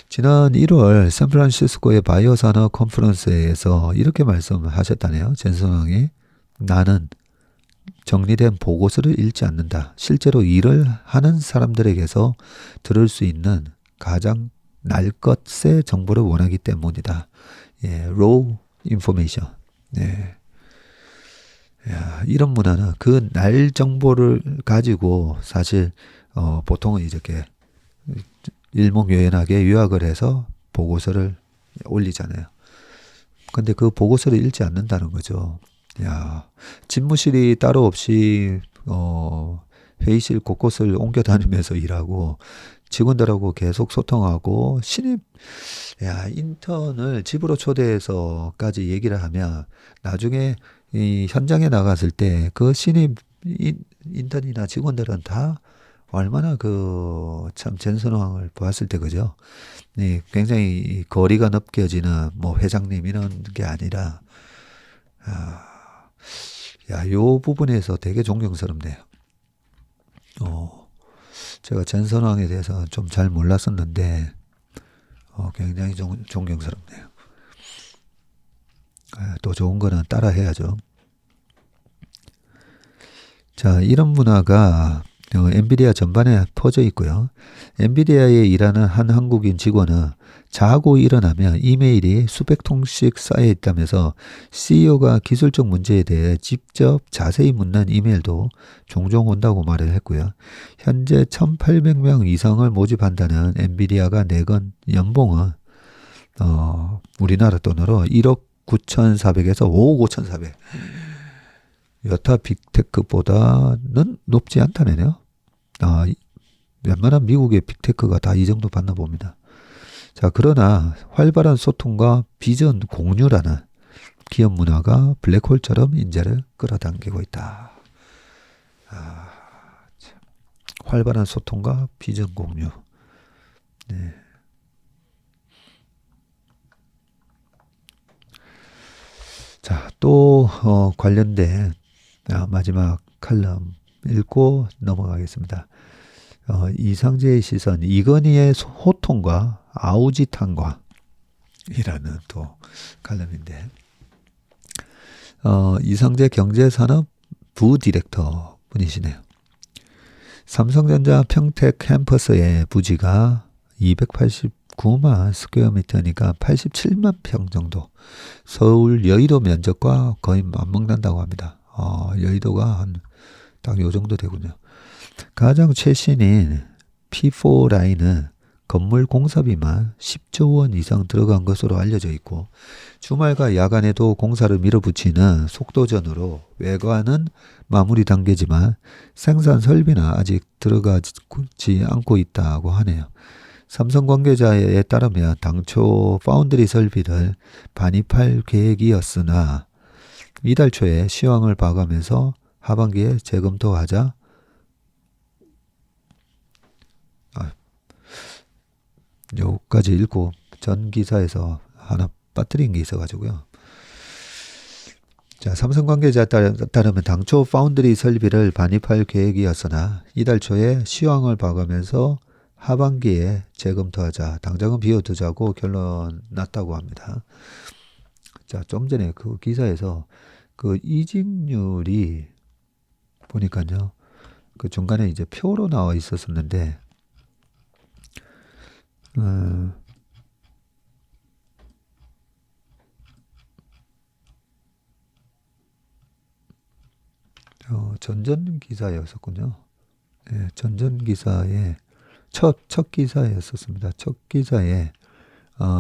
지난 1월 샌프란시스코의 바이오 산업 컨퍼런스에서 이렇게 말씀하셨다네요. 젠선왕이 나는 정리된 보고서를 읽지 않는다. 실제로 일을 하는 사람들에게서 들을 수 있는 가장 날 것의 정보를 원하기 때문이다. 예, raw information. 네. 야, 이런 문화는 그 날 정보를 가지고 사실 보통은 이렇게 일목요연하게 요약을 해서 보고서를 올리잖아요. 근데 그 보고서를 읽지 않는다는 거죠. 야, 집무실이 따로 없이 회의실 곳곳을 옮겨 다니면서 일하고 직원들하고 계속 소통하고 신입 인턴을 집으로 초대해서까지 얘기를 하면 나중에 이 현장에 나갔을 때 그 신입 인턴이나 직원들은 다 얼마나 참 젠선왕을 보았을 때 그죠? 네, 굉장히 거리가 느껴지는 뭐 회장님 이런 게 아니라 요 부분에서 되게 존경스럽네요. 제가 젠선왕에 대해서 좀 잘 몰랐었는데 굉장히 존경스럽네요. 또 좋은 거는 따라 해야죠. 자, 이런 문화가 엔비디아 전반에 퍼져 있고요. 엔비디아에 일하는 한 한국인 직원은 자고 일어나면 이메일이 수백 통씩 쌓여 있다면서 CEO가 기술적 문제에 대해 직접 자세히 묻는 이메일도 종종 온다고 말을 했고요. 현재 1,800명 이상을 모집한다는 엔비디아가 내건 연봉은 우리나라 돈으로 1억 9,400에서 5억 5,400. 여타 빅테크보다는 높지 않다네요. 웬만한 미국의 빅테크가 다 이 정도 받나 봅니다. 자, 그러나 활발한 소통과 비전 공유라는 기업 문화가 블랙홀처럼 인재를 끌어당기고 있다. 활발한 소통과 비전 공유. 네. 자, 또 관련된 마지막 칼럼 읽고 넘어가겠습니다. 이상재의 시선, 이건희의 호통과 아우지탄과 이라는 또 칼럼인데 이상재 경제산업 부디렉터 분이시네요. 삼성전자 평택 캠퍼스의 부지가 289만 스퀘어미터니까 87만 평 정도. 서울 여의도 면적과 거의 맞먹는다고 합니다. 여의도가 한 딱 요 정도 되군요. 가장 최신인 P4 라인은 건물 공사비만 10조 원 이상 들어간 것으로 알려져 있고 주말과 야간에도 공사를 밀어붙이는 속도전으로 외관은 마무리 단계지만 생산 설비는 아직 들어가지 않고 있다고 하네요. 삼성 관계자에 따르면 당초 파운드리 설비를 반입할 계획이었으나 이달 초에 시황을 봐가면서 하반기에 재검토하자 여기까지 읽고 전 기사에서 하나 빠뜨린 게 있어가지고요. 자, 삼성 관계자에 따르면 당초 파운드리 설비를 반입할 계획이었으나 이달 초에 시황을 봐가면서 하반기에 재검토하자. 당장은 비워두자고 결론 났다고 합니다. 자, 좀 전에 그 기사에서 그 이직률이 보니까요. 그 중간에 이제 표로 나와 있었었는데 전전 기사였었군요. 네, 전전 기사에 첫 기사였었습니다. 첫 기사에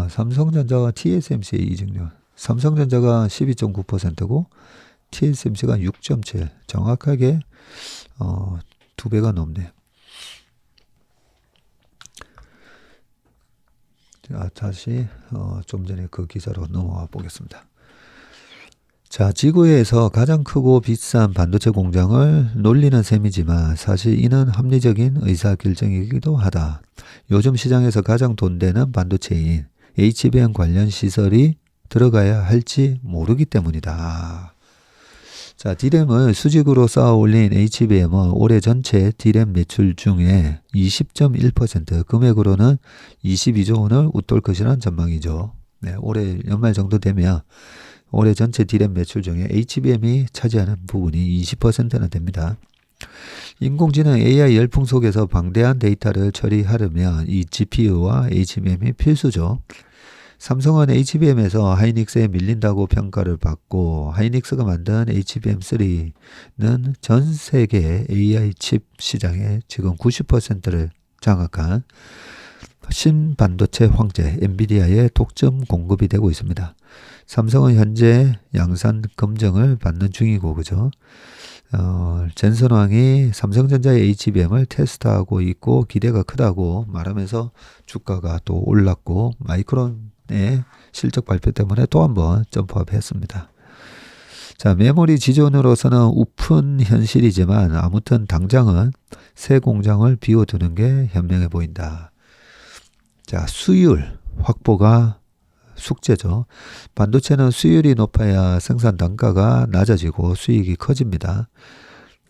삼성전자가 TSMC의 이직률, 삼성전자가 12.9%고 TSMC가 6.7, 정확하게 2배가 넘네요. 자, 다시 좀 전에 그 기사로 넘어가 보겠습니다. 자, 지구에서 가장 크고 비싼 반도체 공장을 놀리는 셈이지만 사실 이는 합리적인 의사결정이기도 하다. 요즘 시장에서 가장 돈 되는 반도체인 HBM 관련 시설이 들어가야 할지 모르기 때문이다. 자, D램을 수직으로 쌓아 올린 HBM은 올해 전체 D램 매출 중에 20.1%, 금액으로는 22조 원을 웃돌 것이라는 전망이죠. 네, 올해 연말 정도 되면 올해 전체 D램 매출 중에 HBM이 차지하는 부분이 20%나 됩니다. 인공지능 AI 열풍 속에서 방대한 데이터를 처리하려면 이 GPU와 HBM이 필수죠. 삼성은 HBM에서 하이닉스에 밀린다고 평가를 받고 하이닉스가 만든 HBM3는 전 세계 AI 칩 시장의 지금 90%를 장악한 신반도체 황제 엔비디아의 독점 공급이 되고 있습니다. 삼성은 현재 양산 검증을 받는 중이고 그죠? 젠슨왕이 삼성전자의 HBM을 테스트하고 있고 기대가 크다고 말하면서 주가가 또 올랐고 마이크론의 실적 발표 때문에 또 한번 점프업했습니다. 자, 메모리 지존으로서는 우픈 현실이지만 아무튼 당장은 새 공장을 비워두는 게 현명해 보인다. 자, 수율 확보가 숙제죠. 반도체는 수율이 높아야 생산 단가가 낮아지고 수익이 커집니다.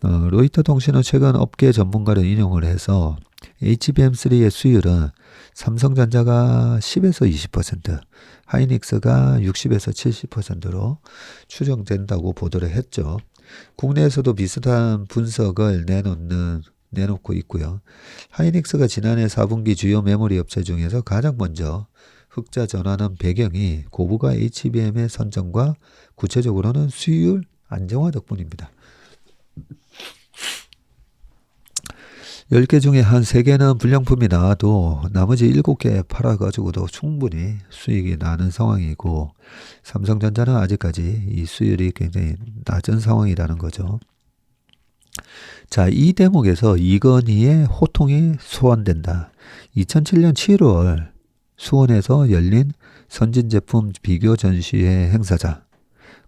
로이터 통신은 최근 업계 전문가를 인용을 해서 HBM3의 수율은 삼성전자가 10에서 20%, 하이닉스가 60에서 70%로 추정된다고 보도를 했죠. 국내에서도 비슷한 분석을 내놓고 있고요. 하이닉스가 지난해 4분기 주요 메모리 업체 중에서 가장 먼저 흑자 전환한 배경이 고부가 HBM의 선정과 구체적으로는 수율 안정화 덕분입니다. 10개 중에 한 3개는 불량품이 나와도 나머지 7개 팔아가지고도 충분히 수익이 나는 상황이고 삼성전자는 아직까지 이 수율이 굉장히 낮은 상황이라는 거죠. 자, 이 대목에서 이건희의 호통이 소환된다. 2007년 7월 수원에서 열린 선진제품 비교 전시회 행사자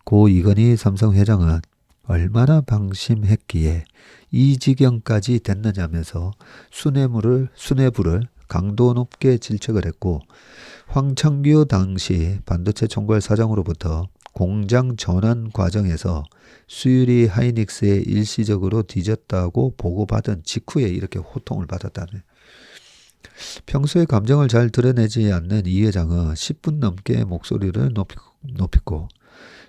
고 이건희 삼성 회장은 얼마나 방심했기에 이 지경까지 됐느냐면서 수뇌부를 강도 높게 질책을 했고 황창규 당시 반도체 총괄 사장으로부터 공장 전환 과정에서 수율이 하이닉스에 일시적으로 뒤졌다고 보고받은 직후에 이렇게 호통을 받았다네. 평소에 감정을 잘 드러내지 않는 이 회장은 10분 넘게 목소리를 높이고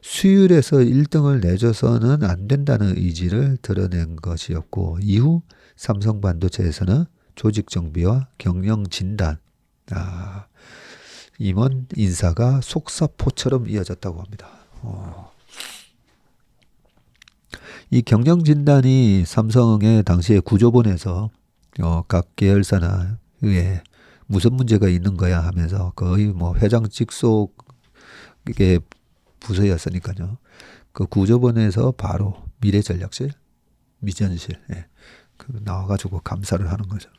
수율에서 1등을 내줘서는 안 된다는 의지를 드러낸 것이었고 이후 삼성반도체에서는 조직정비와 경영진단, 임원 인사가 속사포처럼 이어졌다고 합니다. 이 경영진단이 삼성의 당시에 구조본에서 각 계열사나 의 무슨 문제가 있는 거야 하면서 거의 뭐 회장 직속의 부서였으니까요. 그 구조본에서 바로 미래전략실, 미전실 나와가지고 감사를 하는 거죠.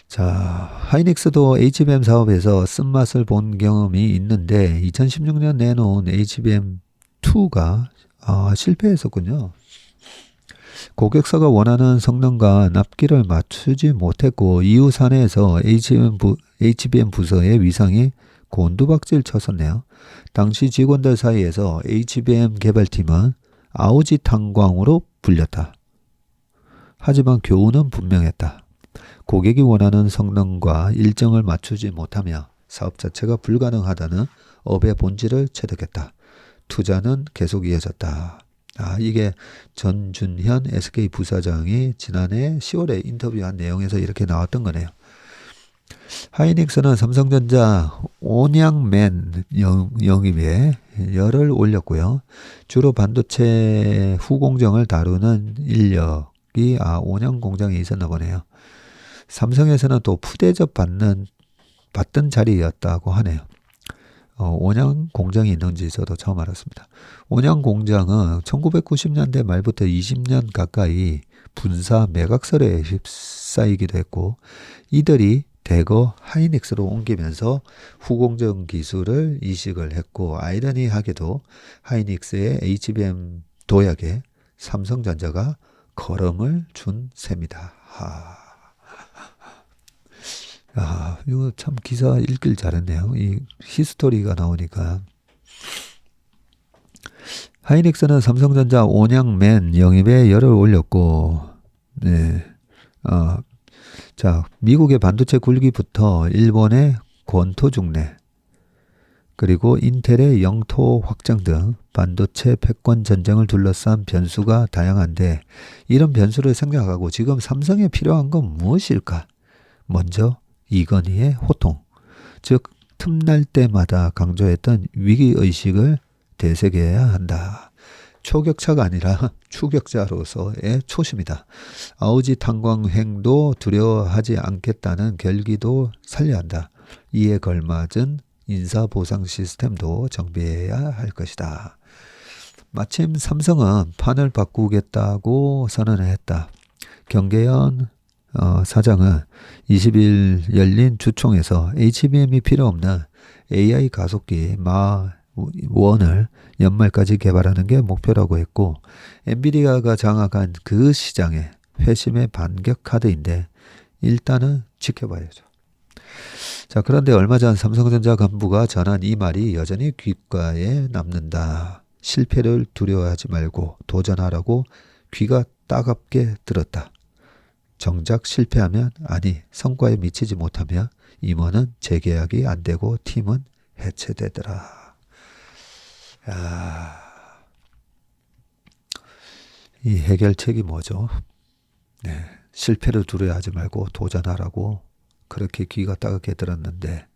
자, 하이닉스도 HBM 사업에서 쓴맛을 본 경험이 있는데 2016년 내놓은 HBM2가 실패했었군요. 고객사가 원하는 성능과 납기를 맞추지 못했고 이후 사내에서 HBM 부서의 위상이 곤두박질 쳤었네요. 당시 직원들 사이에서 HBM 개발팀은 아우지 탄광으로 불렸다. 하지만 교훈은 분명했다. 고객이 원하는 성능과 일정을 맞추지 못하며 사업 자체가 불가능하다는 업의 본질을 체득했다. 투자는 계속 이어졌다. 이게 전준현 SK 부사장이 지난해 10월에 인터뷰한 내용에서 이렇게 나왔던 거네요. 하이닉스는 삼성전자 온양맨 영입에 열을 올렸고요. 주로 반도체 후공정을 다루는 인력이 온양 공장에 있었나 보네요. 삼성에서는 또 푸대접 받던 자리였다고 하네요. 온양 공장이 있는지 저도 처음 알았습니다. 온양 공장은 1990년대 말부터 20년 가까이 분사 매각설에 휩싸이기도 했고 이들이 대거 하이닉스로 옮기면서 후공정 기술을 이식을 했고 아이러니하게도 하이닉스의 HBM 도약에 삼성전자가 걸음을 준 셈이다. 이거 참 기사 읽길 잘했네요. 이 히스토리가 나오니까. 하이닉스는 삼성전자 온양맨 영입에 열을 올렸고, 자, 미국의 반도체 굴기부터 일본의 권토 중래, 그리고 인텔의 영토 확장 등 반도체 패권 전쟁을 둘러싼 변수가 다양한데 이런 변수를 생각하고 지금 삼성에 필요한 건 무엇일까? 먼저 이건희의 호통, 즉 틈날 때마다 강조했던 위기의식을 되새겨야 한다. 초격차가 아니라 추격자로서의 초심이다. 아우지 탄광행도 두려워하지 않겠다는 결기도 살려야 한다. 이에 걸맞은 인사보상 시스템도 정비해야 할 것이다. 마침 삼성은 판을 바꾸겠다고 선언을 했다. 경계현 사장은 20일 열린 주총에서 HBM이 필요 없는 AI 가속기 마1을 연말까지 개발하는 게 목표라고 했고 엔비디아가 장악한 그 시장의 회심의 반격 카드인데 일단은 지켜봐야죠. 자, 그런데 얼마 전 삼성전자 간부가 전한 이 말이 여전히 귓가에 남는다. 실패를 두려워하지 말고 도전하라고 귀가 따갑게 들었다. 정작 실패하면 성과에 미치지 못하면 임원은 재계약이 안 되고 팀은 해체되더라. 이 해결책이 뭐죠? 실패를 두려워하지 말고 도전하라고 그렇게 귀가 따갑게 들었는데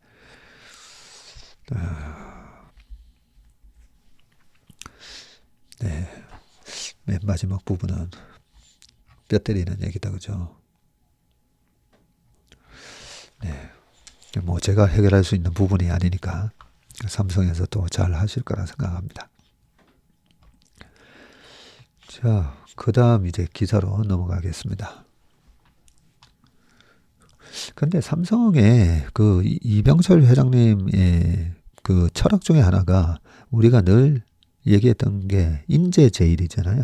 맨 마지막 부분은 뼈 때리는 얘기다, 그죠? 뭐 제가 해결할 수 있는 부분이 아니니까 삼성에서 또 잘 하실 거라 생각합니다. 자, 그 다음 이제 기사로 넘어가겠습니다. 근데 삼성의 그 이병철 회장님의 그 철학 중에 하나가 우리가 늘 얘기했던 게 인재제일이잖아요.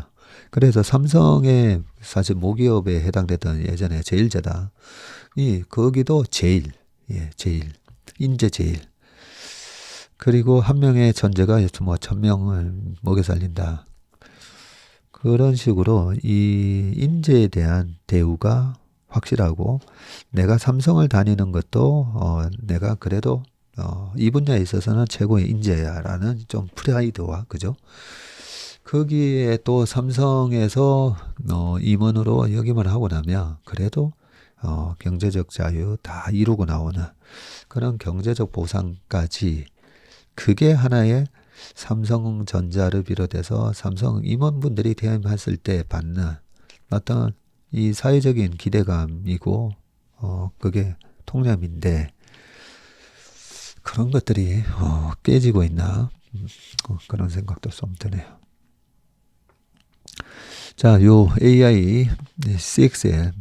그래서 삼성의 사실 모기업에 해당되던 예전에 제일제당 거기도 제일, 인재제일. 그리고 한 명의 전제가 뭐 1000명을 먹여 살린다. 그런 식으로 이 인재에 대한 대우가 확실하고 내가 삼성을 다니는 것도 내가 그래도 이 분야에 있어서는 최고의 인재야라는 좀 프라이드와 그죠? 거기에 또 삼성에서 임원으로 역임을 하고 나면 그래도 경제적 자유 다 이루고 나오는 그런 경제적 보상까지 그게 하나의 삼성전자를 비롯해서 삼성 임원분들이 퇴임했을 때 받는 어떤 이 사회적인 기대감이고 그게 통념인데 그런 것들이 깨지고 있나 그런 생각도 좀 드네요. 자, 요 AI CXL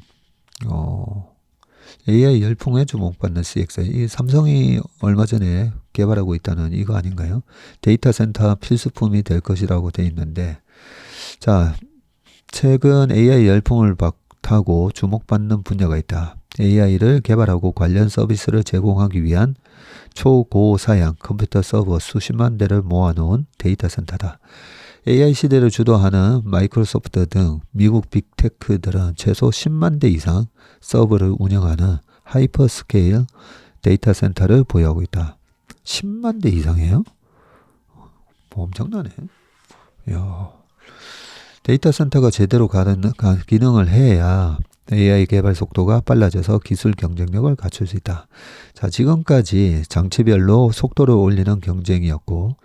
AI 열풍에 주목받는 CXL 이 삼성이 얼마 전에 개발하고 있다는 이거 아닌가요? 데이터 센터 필수품이 될 것이라고 돼 있는데 자, 최근 AI 열풍을 타고 주목받는 분야가 있다. AI를 개발하고 관련 서비스를 제공하기 위한 초고사양 컴퓨터 서버 수십만 대를 모아놓은 데이터 센터다. AI 시대를 주도하는 마이크로소프트 등 미국 빅테크들은 최소 10만 대 이상 서버를 운영하는 하이퍼스케일 데이터 센터를 보유하고 있다. 10만 대 이상이에요? 엄청나네. 이야. 데이터 센터가 제대로 기능을 해야 AI 개발 속도가 빨라져서 기술 경쟁력을 갖출 수 있다. 자, 지금까지 장치별로 속도를 올리는 경쟁이었고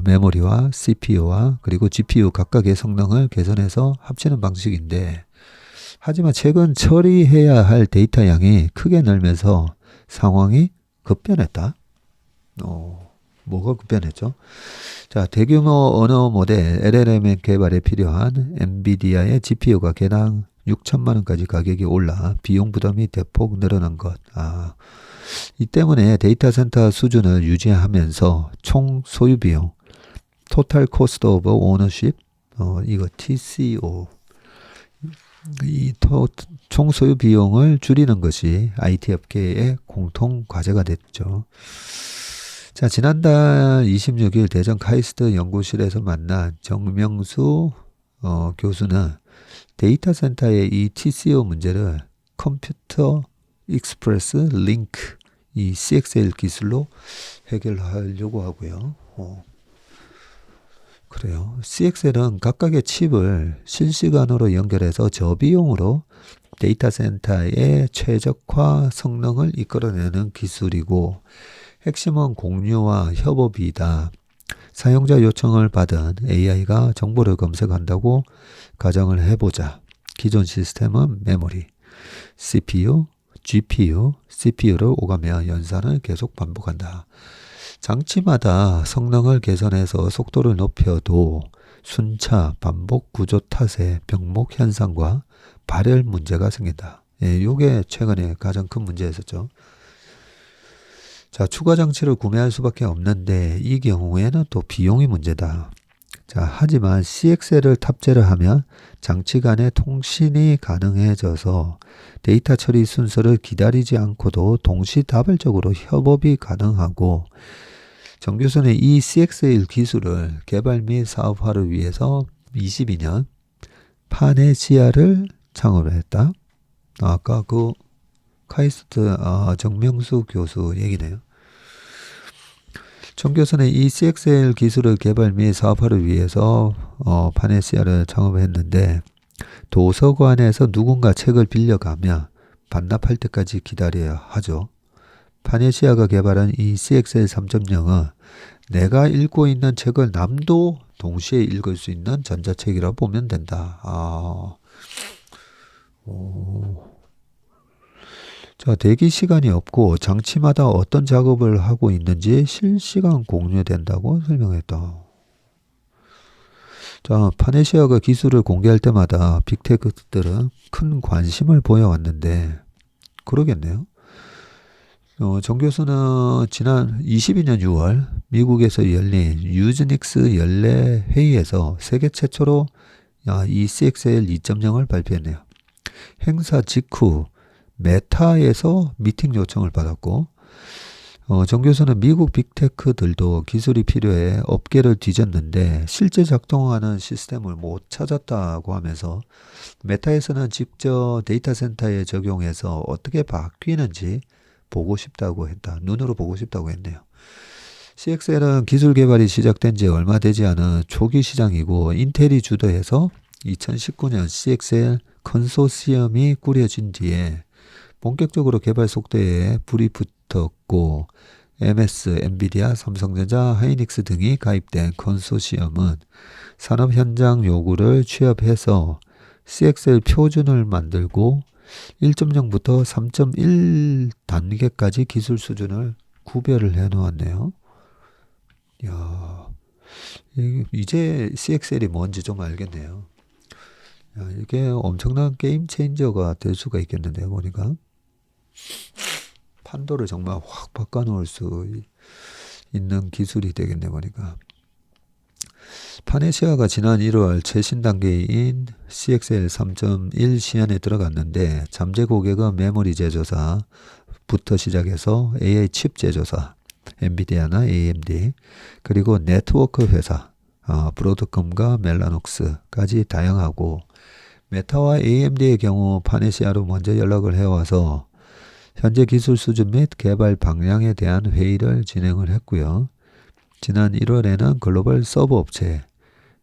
메모리와 CPU와 그리고 GPU 각각의 성능을 개선해서 합치는 방식인데 하지만 최근 처리해야 할 데이터 양이 크게 늘면서 상황이 급변했다. 뭐가 급변했죠? 자, 대규모 언어 모델 LLM 개발에 필요한 엔비디아의 GPU가 개당 6천만 원까지 가격이 올라 비용 부담이 대폭 늘어난 것. 이 때문에 데이터 센터 수준을 유지하면서 총 소유 비용, Total Cost of Ownership, 이거 TCO, 총 소유 비용을 줄이는 것이 IT 업계의 공통 과제가 됐죠. 자, 지난달 26일 대전 카이스트 연구실에서 만난 정명수 교수는 데이터 센터의 이 TCO 문제를 컴퓨터 익스프레스 링크 이 CXL 기술로 해결하려고 하고요. 그래요. CXL은 각각의 칩을 실시간으로 연결해서 저비용으로 데이터 센터의 최적화 성능을 이끌어내는 기술이고 핵심은 공유와 협업이다. 사용자 요청을 받은 AI가 정보를 검색한다고 가정을 해보자. 기존 시스템은 메모리, CPU, GPU, CPU를 오가며 연산을 계속 반복한다. 장치마다 성능을 개선해서 속도를 높여도 순차, 반복 구조 탓에 병목 현상과 발열 문제가 생긴다. 요게 최근에 가장 큰 문제였었죠. 자, 추가 장치를 구매할 수밖에 없는데 이 경우에는 또 비용이 문제다. 자, 하지만 CXL을 탑재를 하면 장치 간의 통신이 가능해져서 데이터 처리 순서를 기다리지 않고도 동시다발적으로 협업이 가능하고 정 교수는 이 CXL 기술을 개발 및 사업화를 위해서 22년 파네시아를 창업했다. 아까 그 카이스트 정명수 교수 얘기네요. 정 교수는 이 CXL 기술을 개발 및 사업화를 위해서 파네시아를 창업했는데 도서관에서 누군가 책을 빌려가며 반납할 때까지 기다려야 하죠. 파네시아가 개발한 이 CXL 3.0은 내가 읽고 있는 책을 남도 동시에 읽을 수 있는 전자책이라 보면 된다. 자, 대기 시간이 없고 장치마다 어떤 작업을 하고 있는지 실시간 공유된다고 설명했다. 자, 파네시아가 기술을 공개할 때마다 빅테크들은 큰 관심을 보여왔는데 그러겠네요. 정 교수는 지난 22년 6월 미국에서 열린 유즈닉스 연례 회의에서 세계 최초로 이 CXL 2.0을 발표했네요. 행사 직후 메타에서 미팅 요청을 받았고 정 교수는 미국 빅테크들도 기술이 필요해 업계를 뒤졌는데 실제 작동하는 시스템을 못 찾았다고 하면서 메타에서는 직접 데이터 센터에 적용해서 어떻게 바뀌는지 보고 싶다고 했다. 눈으로 보고 싶다고 했네요. CXL은 기술 개발이 시작된 지 얼마 되지 않은 초기 시장이고 인텔이 주도해서 2019년 CXL 컨소시엄이 꾸려진 뒤에 본격적으로 개발 속도에 불이 붙었고 MS, 엔비디아, 삼성전자, 하이닉스 등이 가입된 컨소시엄은 산업 현장 요구를 취합해서 CXL 표준을 만들고 1.0부터 3.1 단계까지 기술 수준을 구별을 해 놓았네요. 야, 이제 CXL이 뭔지 좀 알겠네요. 야, 이게 엄청난 게임 체인저가 될 수가 있겠는데요, 보니까. 판도를 정말 확 바꿔놓을 수 있는 기술이 되겠네, 보니까. 파네시아가 지난 1월 최신 단계인 CXL 3.1 시안에 들어갔는데 잠재 고객은 메모리 제조사부터 시작해서 AI 칩 제조사, 엔비디아나 AMD, 그리고 네트워크 회사, 브로드컴과 멜라녹스까지 다양하고, 메타와 AMD의 경우 파네시아로 먼저 연락을 해와서 현재 기술 수준 및 개발 방향에 대한 회의를 진행을 했고요. 지난 1월에는 글로벌 서버 업체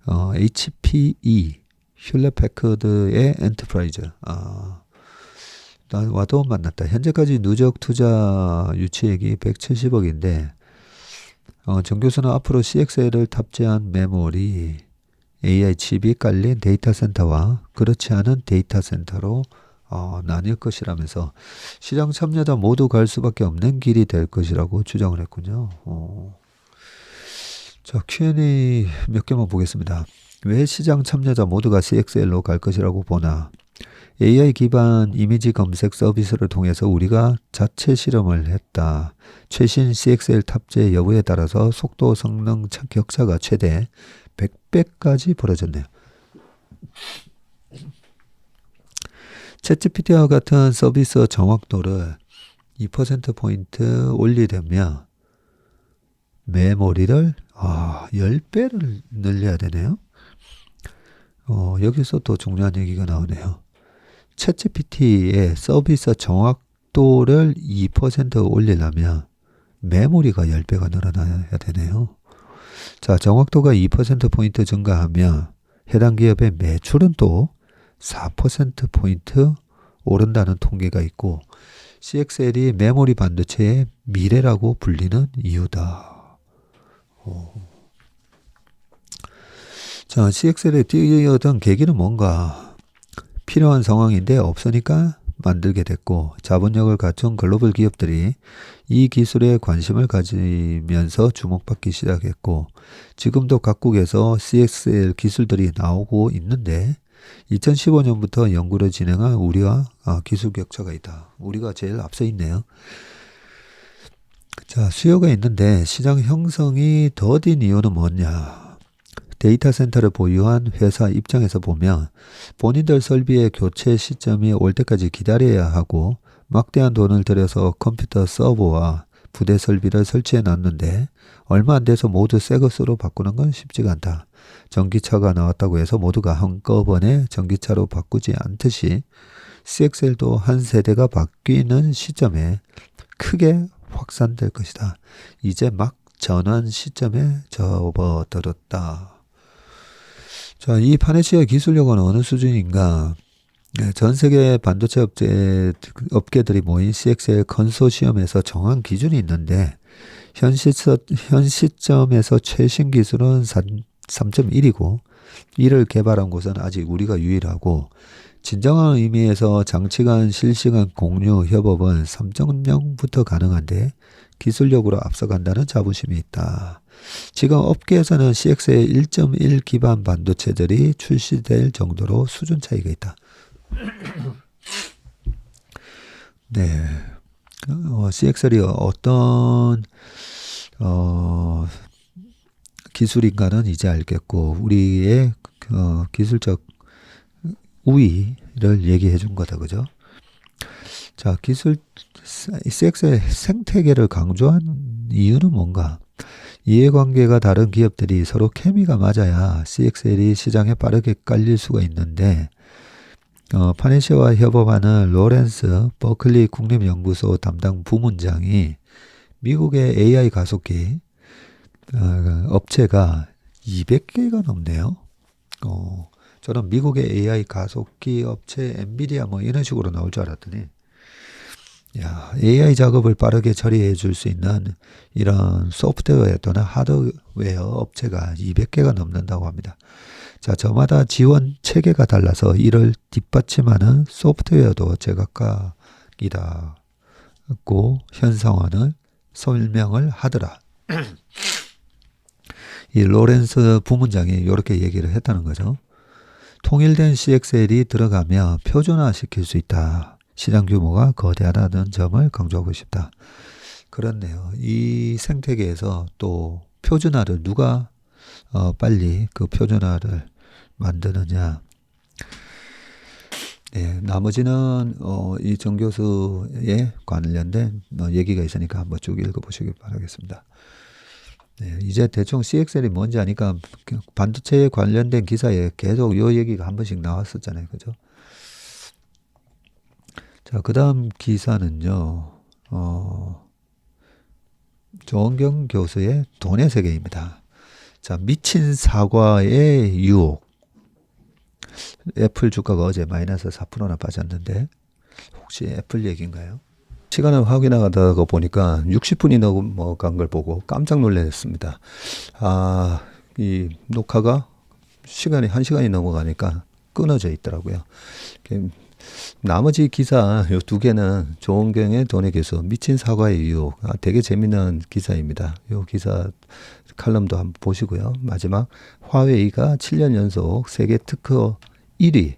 HPE, 퓼렛패커드의 엔터프라이즈 와도 만났다. 현재까지 누적 투자 유치액이 170억인데 정 교수는 앞으로 CXL을 탑재한 메모리, AI 칩이 깔린 데이터 센터와 그렇지 않은 데이터 센터로 나뉠 것이라면서 시장 참여자 모두 갈 수밖에 없는 길이 될 것이라고 주장을 했군요. 자, Q&A 몇 개만 보겠습니다. 왜 시장 참여자 모두가 CXL로 갈 것이라고 보나? AI 기반 이미지 검색 서비스를 통해서 우리가 자체 실험을 했다. 최신 CXL 탑재 여부에 따라서 속도 성능 격차가 최대 100배까지 벌어졌네요. 챗GPT와 같은 서비스 정확도를 2%포인트 올리려면 메모리를 10배를 늘려야 되네요. 여기서 또 중요한 얘기가 나오네요. 챗GPT의 서비스 정확도를 2% 올리려면 메모리가 10배가 늘어나야 되네요. 자, 정확도가 2%포인트 증가하면 해당 기업의 매출은 또 4%포인트 오른다는 통계가 있고, CXL이 메모리 반도체의 미래라고 불리는 이유다. 자, CXL에 뛰어든 계기는 뭔가? 필요한 상황인데 없으니까 만들게 됐고, 자본력을 갖춘 글로벌 기업들이 이 기술에 관심을 가지면서 주목받기 시작했고, 지금도 각국에서 CXL 기술들이 나오고 있는데 2015년부터 연구를 진행한 우리와 기술 격차가 있다. 우리가 제일 앞서 있네요. 자, 수요가 있는데 시장 형성이 더딘 이유는 뭐냐? 데이터 센터를 보유한 회사 입장에서 보면 본인들 설비의 교체 시점이 올 때까지 기다려야 하고, 막대한 돈을 들여서 컴퓨터 서버와 부대 설비를 설치해 놨는데 얼마 안 돼서 모두 새 것으로 바꾸는 건 쉽지가 않다. 전기차가 나왔다고 해서 모두가 한꺼번에 전기차로 바꾸지 않듯이 CXL도 한 세대가 바뀌는 시점에 크게 확산될 것이다. 이제 막 전환 시점에 접어들었다. 자, 이 파네시아 기술력은 어느 수준인가? 전 세계 반도체 업계들이 모인 CXL 컨소시엄에서 정한 기준이 있는데 현 시점에서 최신 기술은 3.1이고 이를 개발한 곳은 아직 우리가 유일하고, 진정한 의미에서 장치간 실시간 공유 협업은 3.0부터 가능한데 기술력으로 앞서간다는 자부심이 있다. 지금 업계에서는 CXL 1.1 기반 반도체들이 출시될 정도로 수준 차이가 있다. 네, CXL이 어떤 기술인가는 이제 알겠고, 우리의 기술적 우위를 얘기해 준 거다, 그죠? 자, CXL 생태계를 강조한 이유는 뭔가? 이해관계가 다른 기업들이 서로 케미가 맞아야 CXL이 시장에 빠르게 깔릴 수가 있는데, 파네시아와 협업하는 로렌스 버클리 국립연구소 담당 부문장이 미국의 AI 가속기 업체가 200개가 넘네요. 저는 미국의 AI 가속기 업체 엔비디아 뭐 이런 식으로 나올 줄 알았더니, 야, AI 작업을 빠르게 처리해 줄 수 있는 이런 소프트웨어 또는 하드웨어 업체가 200개가 넘는다고 합니다. 자, 저마다 지원 체계가 달라서 이를 뒷받침하는 소프트웨어도 제각각이다고 현 상황을 설명을 하더라. 이 로렌스 부문장이 이렇게 얘기를 했다는 거죠. 통일된 CXL이 들어가며 표준화시킬 수 있다. 시장 규모가 거대하다는 점을 강조하고 싶다. 그렇네요. 이 생태계에서 또 표준화를 누가 빨리 그 표준화를 만드느냐. 네, 나머지는 이 정 교수에 관련된 얘기가 있으니까 한번 쭉 읽어보시기 바라겠습니다. 네, 이제 대충 CXL이 뭔지 아니까 반도체에 관련된 기사에 계속 이 얘기가 한 번씩 나왔었잖아요. 그죠? 자, 그 다음 기사는요. 조은경 교수의 돈의 세계입니다. 자, 미친 사과의 유혹. 애플 주가가 어제 마이너스 4%나 빠졌는데 혹시 애플 얘기인가요? 시간을 확인하다가 보니까 60분이 넘어간 걸 보고 깜짝 놀랐습니다. 이 녹화가 시간이 1시간이 넘어가니까 끊어져 있더라고요. 나머지 기사 요 두 개는 조은경의 돈의 개수, 미친 사과의 유혹. 되게 재밌는 기사입니다. 요 기사 칼럼도 한번 보시고요. 마지막 화웨이가 7년 연속 세계 특허 1위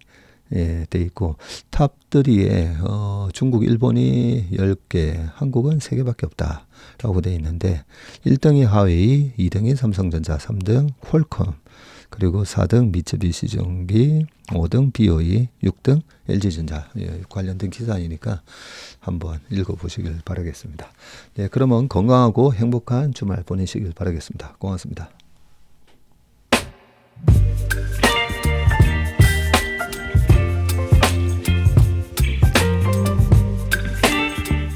돼 있고 탑3에 중국, 일본이 10개, 한국은 3개밖에 없다라고 돼 있는데 1등이 화웨이, 2등이 삼성전자, 3등 퀄컴, 그리고 4등 미쯔비시전기, 5등 BOE, 6등 LG전자. 관련된 기사이니까 한번 읽어보시길 바라겠습니다. 네, 그러면 건강하고 행복한 주말 보내시길 바라겠습니다. 고맙습니다.